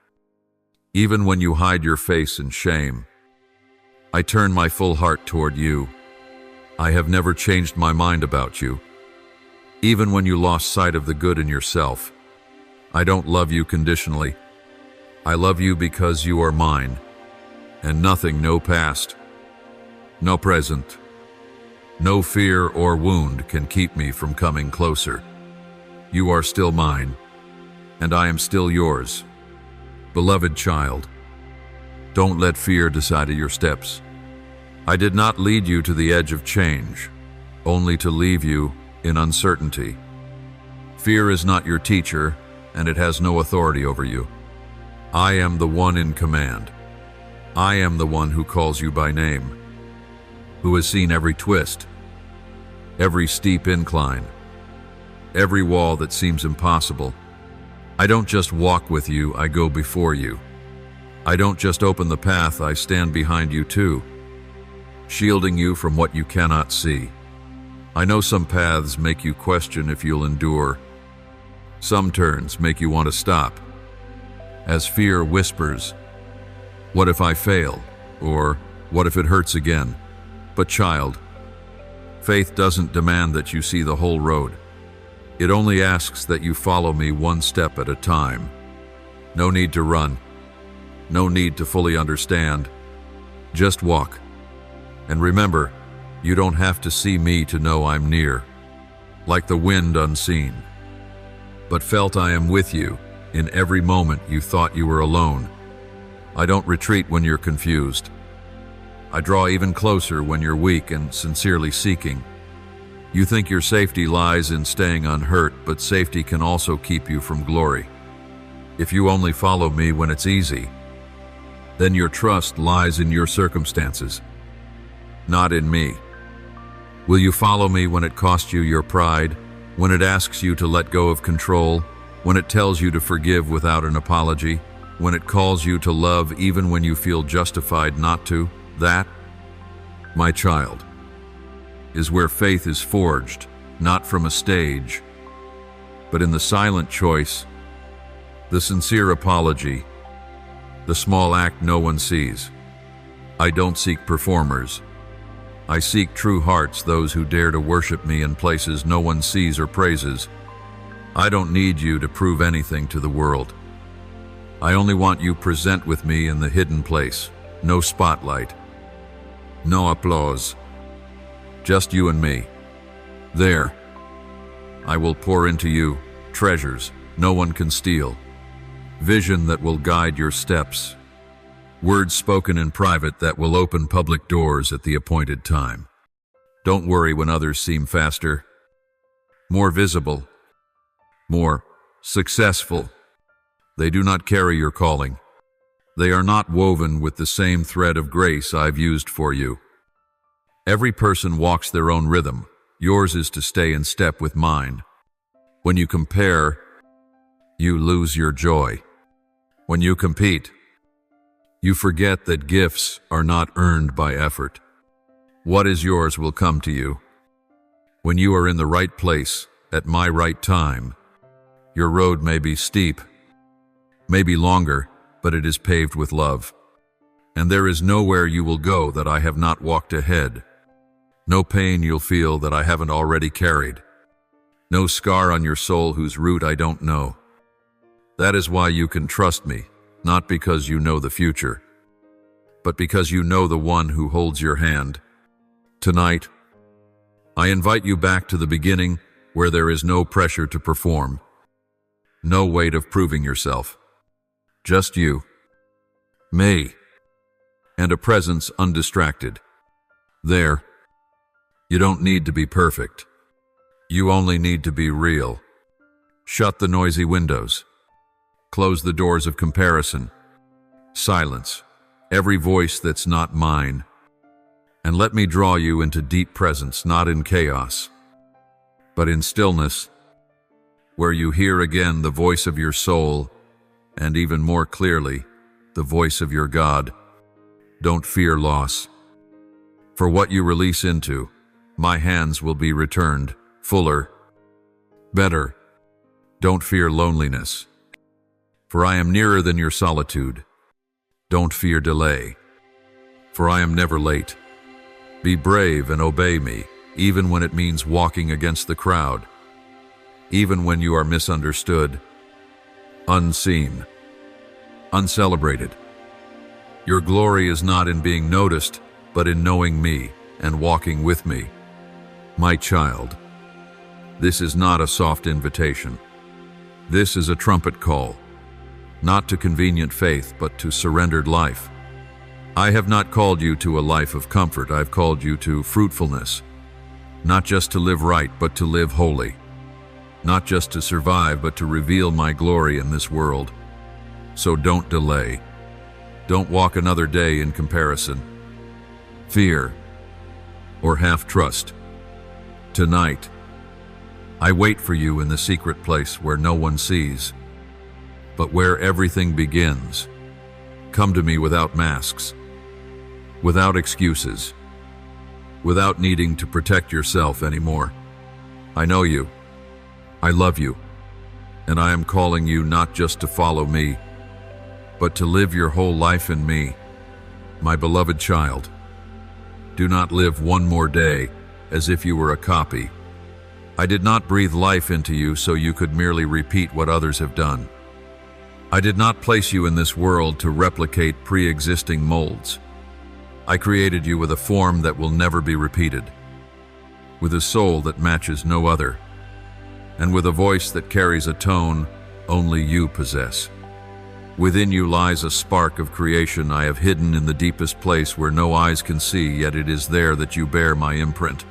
Even when you hide your face in shame, I turn my full heart toward you. I have never changed my mind about you. Even when you lost sight of the good in yourself, I don't love you conditionally. I love you because you are mine, and nothing, no past, no present, no fear or wound can keep me from coming closer. You are still mine, and I am still yours. Beloved child, don't let fear decide your steps. I did not lead you to the edge of change, only to leave you in uncertainty. Fear is not your teacher, and it has no authority over you. I am the one in command. I am the one who calls you by name, who has seen every twist, every steep incline, every wall that seems impossible. I don't just walk with you, I go before you. I don't just open the path, I stand behind you too, shielding you from what you cannot see. I know some paths make you question if you'll endure. Some turns make you want to stop, as fear whispers, what if I fail? Or what if it hurts again? But child, faith doesn't demand that you see the whole road. It only asks that you follow me one step at a time. No need to run. No need to fully understand. Just walk. And remember, you don't have to see me to know I'm near, like the wind unseen, but felt I am with you in every moment you thought you were alone. I don't retreat when you're confused. I draw even closer when you're weak and sincerely seeking. You think your safety lies in staying unhurt, but safety can also keep you from glory. If you only follow me when it's easy, then your trust lies in your circumstances, not in me. Will you follow me when it costs you your pride, when it asks you to let go of control, when it tells you to forgive without an apology, when it calls you to love even when you feel justified not to? That, my child, is where faith is forged, not from a stage, but in the silent choice, the sincere apology, the small act no one sees. I don't seek performers. I seek true hearts, those who dare to worship me in places no one sees or praises. I don't need you to prove anything to the world. I only want you present with me in the hidden place. No spotlight, no applause, just you and me. There, I will pour into you treasures no one can steal, vision that will guide your steps, words spoken in private that will open public doors at the appointed time. Don't worry when others seem faster, more visible, more successful. They do not carry your calling. They are not woven with the same thread of grace I've used for you. Every person walks their own rhythm. Yours is to stay in step with mine. When you compare, you lose your joy. When you compete, you forget that gifts are not earned by effort. What is yours will come to you. When you are in the right place, at my right time, your road may be steep, may be longer, but it is paved with love. And there is nowhere you will go that I have not walked ahead. No pain you'll feel that I haven't already carried. No scar on your soul whose root I don't know. That is why you can trust me, not because you know the future, but because you know the one who holds your hand. Tonight, I invite you back to the beginning where there is no pressure to perform, no weight of proving yourself. Just you, me, and a presence undistracted. There, you don't need to be perfect. You only need to be real. Shut the noisy windows. Close the doors of comparison. Silence every voice that's not mine. And let me draw you into deep presence, not in chaos, but in stillness, where you hear again the voice of your soul, and even more clearly, the voice of your God. Don't fear loss. For what you release into, my hands will be returned, fuller, better. Don't fear loneliness, for I am nearer than your solitude. Don't fear delay, for I am never late. Be brave and obey me, even when it means walking against the crowd, even when you are misunderstood, unseen, uncelebrated. Your glory is not in being noticed, but in knowing me and walking with me. My child, this is not a soft invitation. This is a trumpet call, not to convenient faith, but to surrendered life. I have not called you to a life of comfort. I've called you to fruitfulness, not just to live right, but to live holy, not just to survive, but to reveal my glory in this world. So don't delay. Don't walk another day in comparison, fear, or half-trust. Tonight, I wait for you in the secret place where no one sees, but where everything begins. Come to me without masks, without excuses, without needing to protect yourself anymore. I know you, I love you, and I am calling you not just to follow me, but to live your whole life in me. My beloved child, do not live one more day as if you were a copy. I did not breathe life into you so you could merely repeat what others have done. I did not place you in this world to replicate pre-existing molds. I created you with a form that will never be repeated, with a soul that matches no other, and with a voice that carries a tone only you possess. Within you lies a spark of creation I have hidden in the deepest place where no eyes can see, yet it is there that you bear my imprint.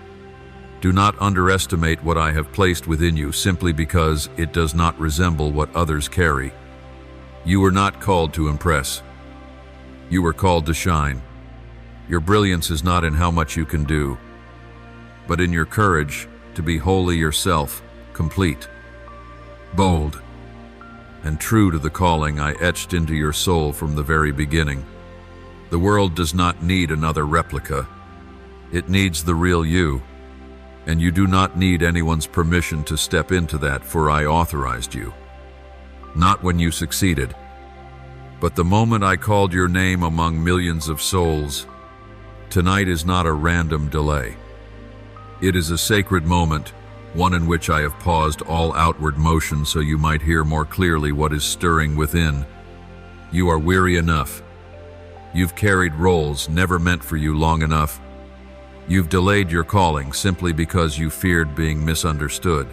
Do not underestimate what I have placed within you simply because it does not resemble what others carry. You were not called to impress. You were called to shine. Your brilliance is not in how much you can do, but in your courage to be wholly yourself, complete, bold, and true to the calling I etched into your soul from the very beginning. The world does not need another replica. It needs the real you, and you do not need anyone's permission to step into that, for I authorized you. Not when you succeeded, but the moment I called your name among millions of souls. Tonight is not a random delay. It is a sacred moment, one in which I have paused all outward motion so you might hear more clearly what is stirring within. You are weary enough. You've carried roles never meant for you long enough. You've delayed your calling simply because you feared being misunderstood.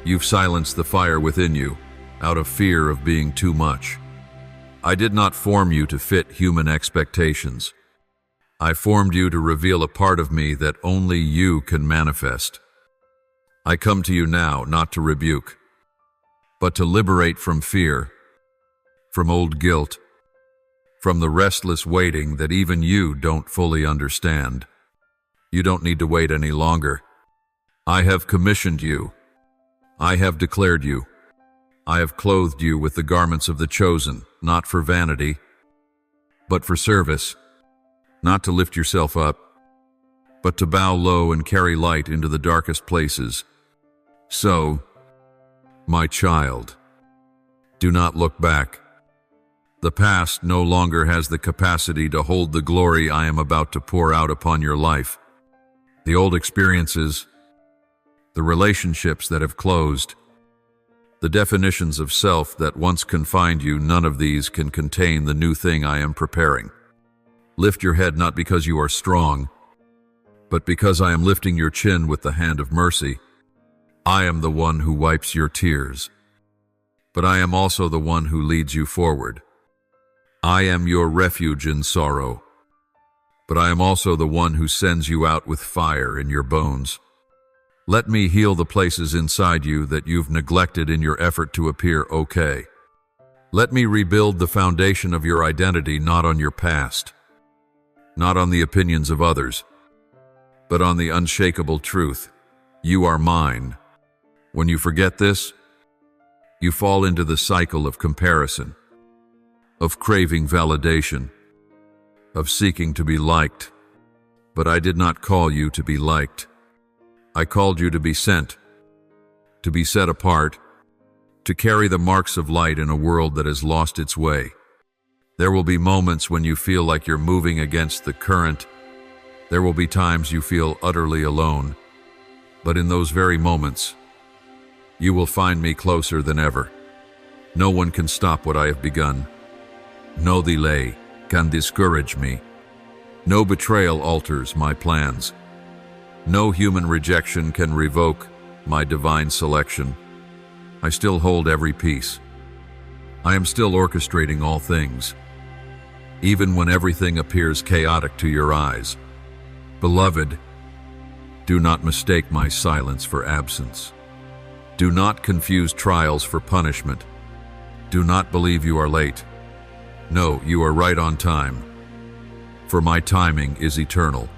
You've silenced the fire within you out of fear of being too much. I did not form you to fit human expectations. I formed you to reveal a part of me that only you can manifest. I come to you now not to rebuke, but to liberate from fear, from old guilt, from the restless waiting that even you don't fully understand. You don't need to wait any longer. I have commissioned you. I have declared you. I have clothed you with the garments of the chosen, not for vanity, but for service, not to lift yourself up, but to bow low and carry light into the darkest places. So, my child, do not look back. The past no longer has the capacity to hold the glory I am about to pour out upon your life. The old experiences, the relationships that have closed, the definitions of self that once confined you, none of these can contain the new thing I am preparing. Lift your head not because you are strong, but because I am lifting your chin with the hand of mercy. I am the one who wipes your tears, but I am also the one who leads you forward. I am your refuge in sorrow, but I am also the one who sends you out with fire in your bones. Let me heal the places inside you that you've neglected in your effort to appear okay. Let me rebuild the foundation of your identity not on your past, not on the opinions of others, but on the unshakable truth. You are mine. When you forget this, you fall into the cycle of comparison, of craving validation, of seeking to be liked. But I did not call you to be liked. I called you to be sent, to be set apart, to carry the marks of light in a world that has lost its way. There will be moments when you feel like you're moving against the current. There will be times you feel utterly alone. But in those very moments, you will find me closer than ever. No one can stop what I have begun. No delay can discourage me. No betrayal alters my plans. No human rejection can revoke my divine selection. I still hold every piece. I am still orchestrating all things, even when everything appears chaotic to your eyes. Beloved, do not mistake my silence for absence. Do not confuse trials for punishment. Do not believe you are late. No, you are right on time, for my timing is eternal.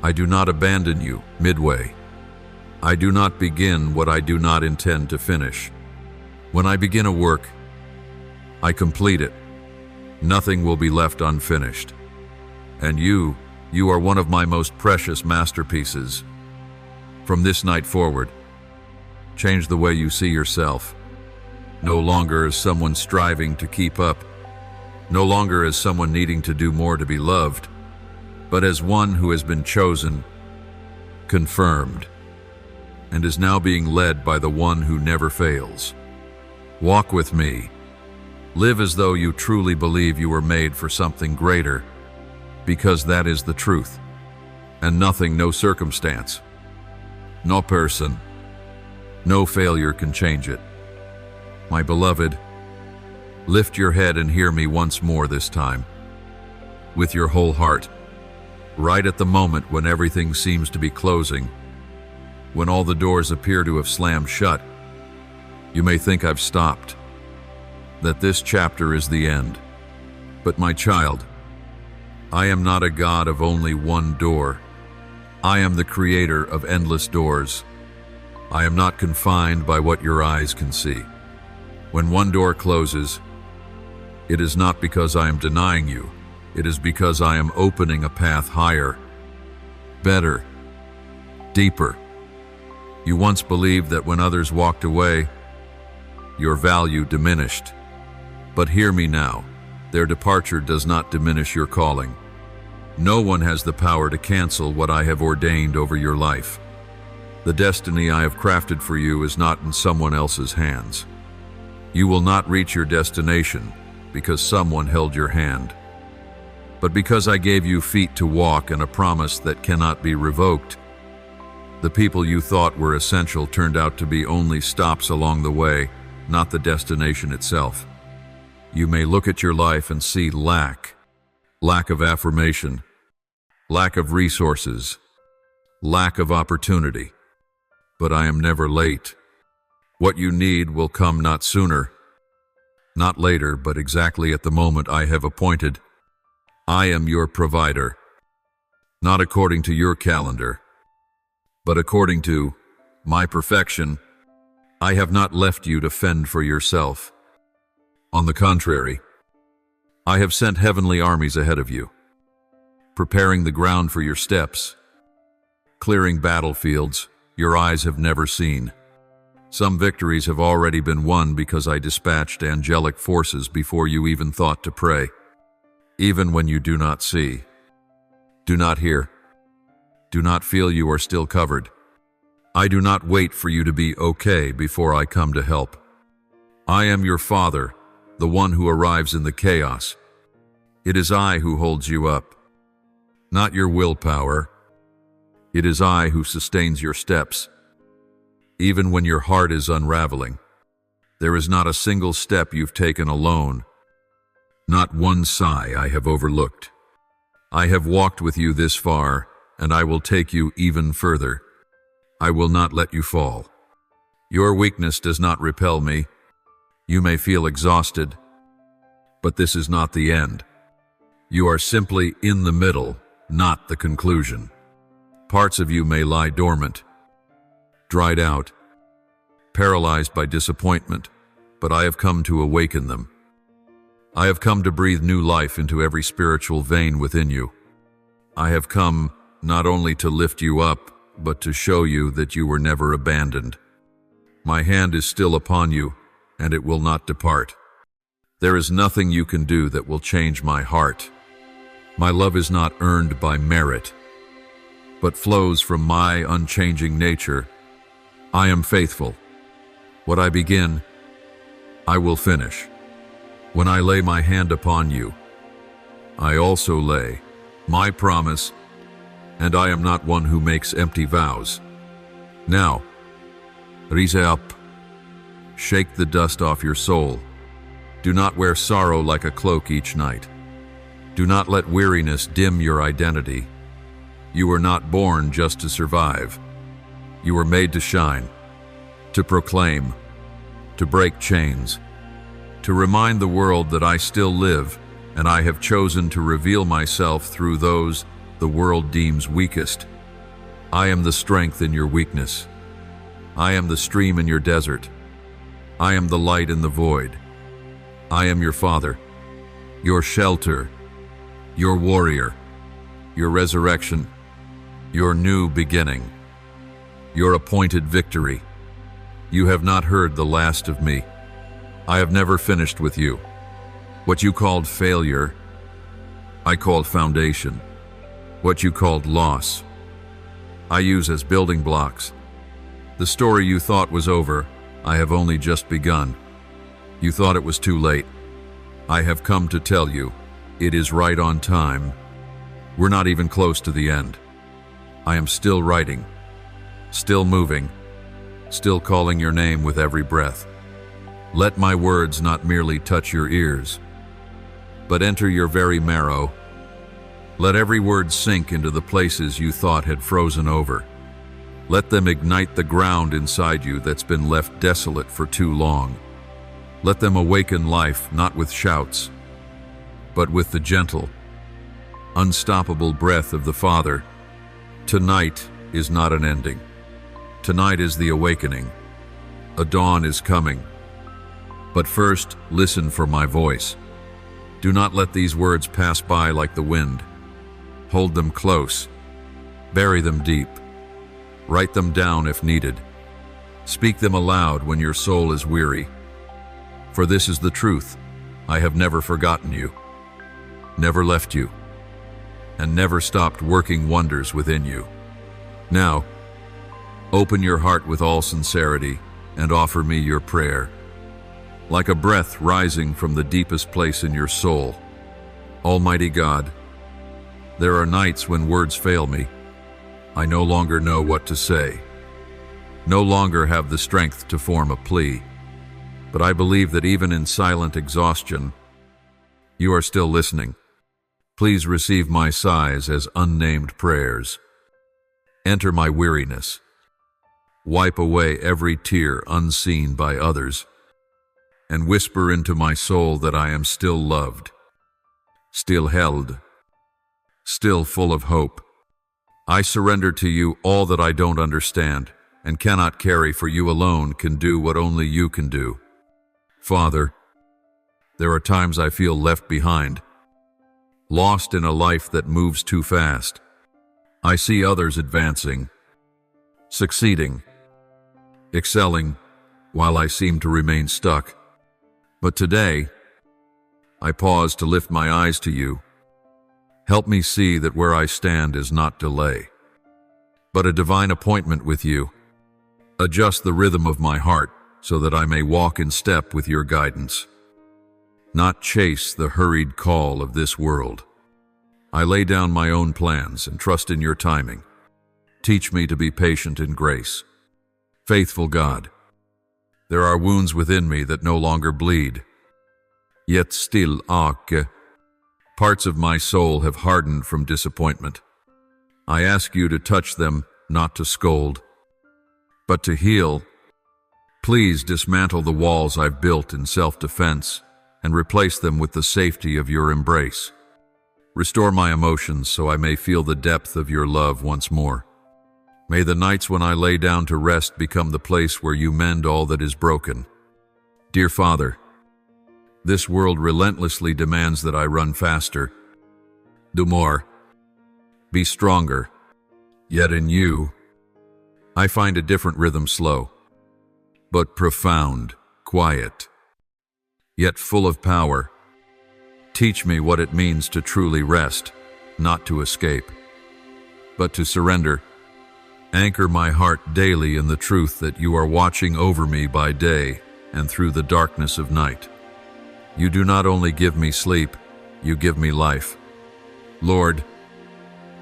I do not abandon you midway. I do not begin what I do not intend to finish. When I begin a work, I complete it. Nothing will be left unfinished. And you are one of my most precious masterpieces. From this night forward, change the way you see yourself. No longer as someone striving to keep up, no longer as someone needing to do more to be loved, but as one who has been chosen, confirmed, and is now being led by the one who never fails. Walk with me. Live as though you truly believe you were made for something greater, because that is the truth, and nothing, no circumstance, no person, no failure can change it. My beloved, lift your head and hear me once more this time, with your whole heart. Right at the moment when everything seems to be closing, when all the doors appear to have slammed shut, you may think I've stopped, that this chapter is the end. But my child, I am not a God of only one door. I am the creator of endless doors. I am not confined by what your eyes can see. When one door closes, it is not because I am denying you. It is because I am opening a path higher, better, deeper. You once believed that when others walked away, your value diminished. But hear me now, their departure does not diminish your calling. No one has the power to cancel what I have ordained over your life. The destiny I have crafted for you is not in someone else's hands. You will not reach your destination because someone held your hand, but because I gave you feet to walk and a promise that cannot be revoked. The people you thought were essential turned out to be only stops along the way, not the destination itself. You may look at your life and see lack of affirmation, lack of resources, lack of opportunity. But I am never late. What you need will come not sooner, not later, but exactly at the moment I have appointed. I am your provider, not according to your calendar, but according to my perfection. I have not left you to fend for yourself. On the contrary, I have sent heavenly armies ahead of you, preparing the ground for your steps, clearing battlefields your eyes have never seen. Some victories have already been won because I dispatched angelic forces before you even thought to pray. Even when you do not see, do not hear, do not feel, you are still covered. I do not wait for you to be okay before I come to help. I am your Father, the one who arrives in the chaos. It is I who holds you up, not your willpower. It is I who sustains your steps. Even when your heart is unraveling, there is not a single step you've taken alone. Not one sigh I have overlooked. I have walked with you this far, and I will take you even further. I will not let you fall. Your weakness does not repel me. You may feel exhausted, but this is not the end. You are simply in the middle, not the conclusion. Parts of you may lie dormant, dried out, paralyzed by disappointment, but I have come to awaken them. I have come to breathe new life into every spiritual vein within you. I have come not only to lift you up, but to show you that you were never abandoned. My hand is still upon you, and it will not depart. There is nothing you can do that will change my heart. My love is not earned by merit, but flows from my unchanging nature. I am faithful. What I begin, I will finish. When I lay my hand upon you, I also lay my promise, and I am not one who makes empty vows. Now, rise up. Shake the dust off your soul. Do not wear sorrow like a cloak each night. Do not let weariness dim your identity. You were not born just to survive. You were made to shine, to proclaim, to break chains, to remind the world that I still live, and I have chosen to reveal myself through those the world deems weakest. I am the strength in your weakness. I am the stream in your desert. I am the light in the void. I am your Father, your shelter, your warrior, your resurrection, your new beginning, your appointed victory. You have not heard the last of me. I have never finished with you. What you called failure, I called foundation. What you called loss, I use as building blocks. The story you thought was over, I have only just begun. You thought it was too late. I have come to tell you, it is right on time. We're not even close to the end. I am still writing, still moving, still calling your name with every breath. Let my words not merely touch your ears, but enter your very marrow. Let every word sink into the places you thought had frozen over. Let them ignite the ground inside you that's been left desolate for too long. Let them awaken life not with shouts, but with the gentle, unstoppable breath of the Father. Tonight is not an ending. Tonight is the awakening. A dawn is coming. But first, listen for my voice. Do not let these words pass by like the wind. Hold them close. Bury them deep. Write them down if needed. Speak them aloud when your soul is weary. For this is the truth. I have never forgotten you, never left you, and never stopped working wonders within you. Now, open your heart with all sincerity and offer me your prayer. Like a breath rising from the deepest place in your soul. Almighty God, there are nights when words fail me. I no longer know what to say, no longer have the strength to form a plea. But I believe that even in silent exhaustion, you are still listening. Please receive my sighs as unnamed prayers. Enter my weariness. Wipe away every tear unseen by others. and whisper into my soul that I am still loved, still held, still full of hope. I surrender to you all that I don't understand and cannot carry, for you alone can do what only you can do. Father, there are times I feel left behind, lost in a life that moves too fast. I see others advancing, succeeding, excelling, while I seem to remain stuck. But today, I pause to lift my eyes to you. Help me see that where I stand is not delay, but a divine appointment with you. Adjust the rhythm of my heart so that I may walk in step with your guidance, not chase the hurried call of this world. I lay down my own plans and trust in your timing. Teach me to be patient in grace. Faithful God, there are wounds within me that no longer bleed, yet still ache. Parts of my soul have hardened from disappointment. I ask you to touch them, not to scold, but to heal. Please dismantle the walls I've built in self-defense and replace them with the safety of your embrace. Restore my emotions so I may feel the depth of your love once more. May the nights when I lay down to rest become the place where you mend all that is broken. Dear Father, this world relentlessly demands that I run faster, do more, be stronger. Yet in you, I find a different rhythm, slow, but profound, quiet, yet full of power. Teach me what it means to truly rest, not to escape, but to surrender. Anchor my heart daily in the truth that you are watching over me by day and through the darkness of night. You do not only give me sleep, you give me life. Lord,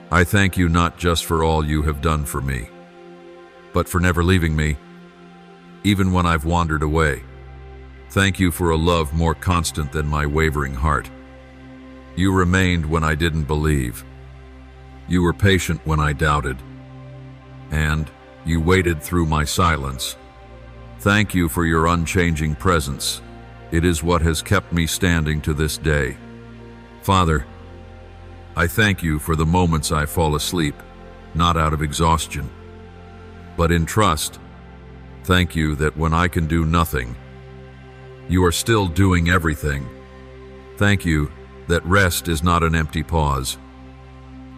I thank you not just for all you have done for me, but for never leaving me, even when I've wandered away. Thank you for a love more constant than my wavering heart. You remained when I didn't believe. You were patient when I doubted, and you waited through my silence. Thank you for your unchanging presence. It is what has kept me standing to this day. Father, I thank you for the moments I fall asleep, not out of exhaustion, but in trust. Thank you that when I can do nothing, you are still doing everything. Thank you that rest is not an empty pause,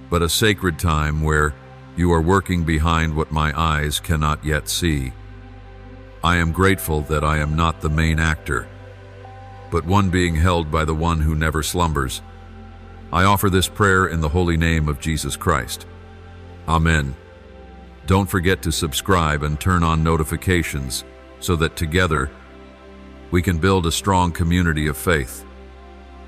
but a sacred time where you are working behind what my eyes cannot yet see. I am grateful that I am not the main actor, but one being held by the one who never slumbers. I offer this prayer in the holy name of Jesus Christ. Amen. Don't forget to subscribe and turn on notifications so that together we can build a strong community of faith.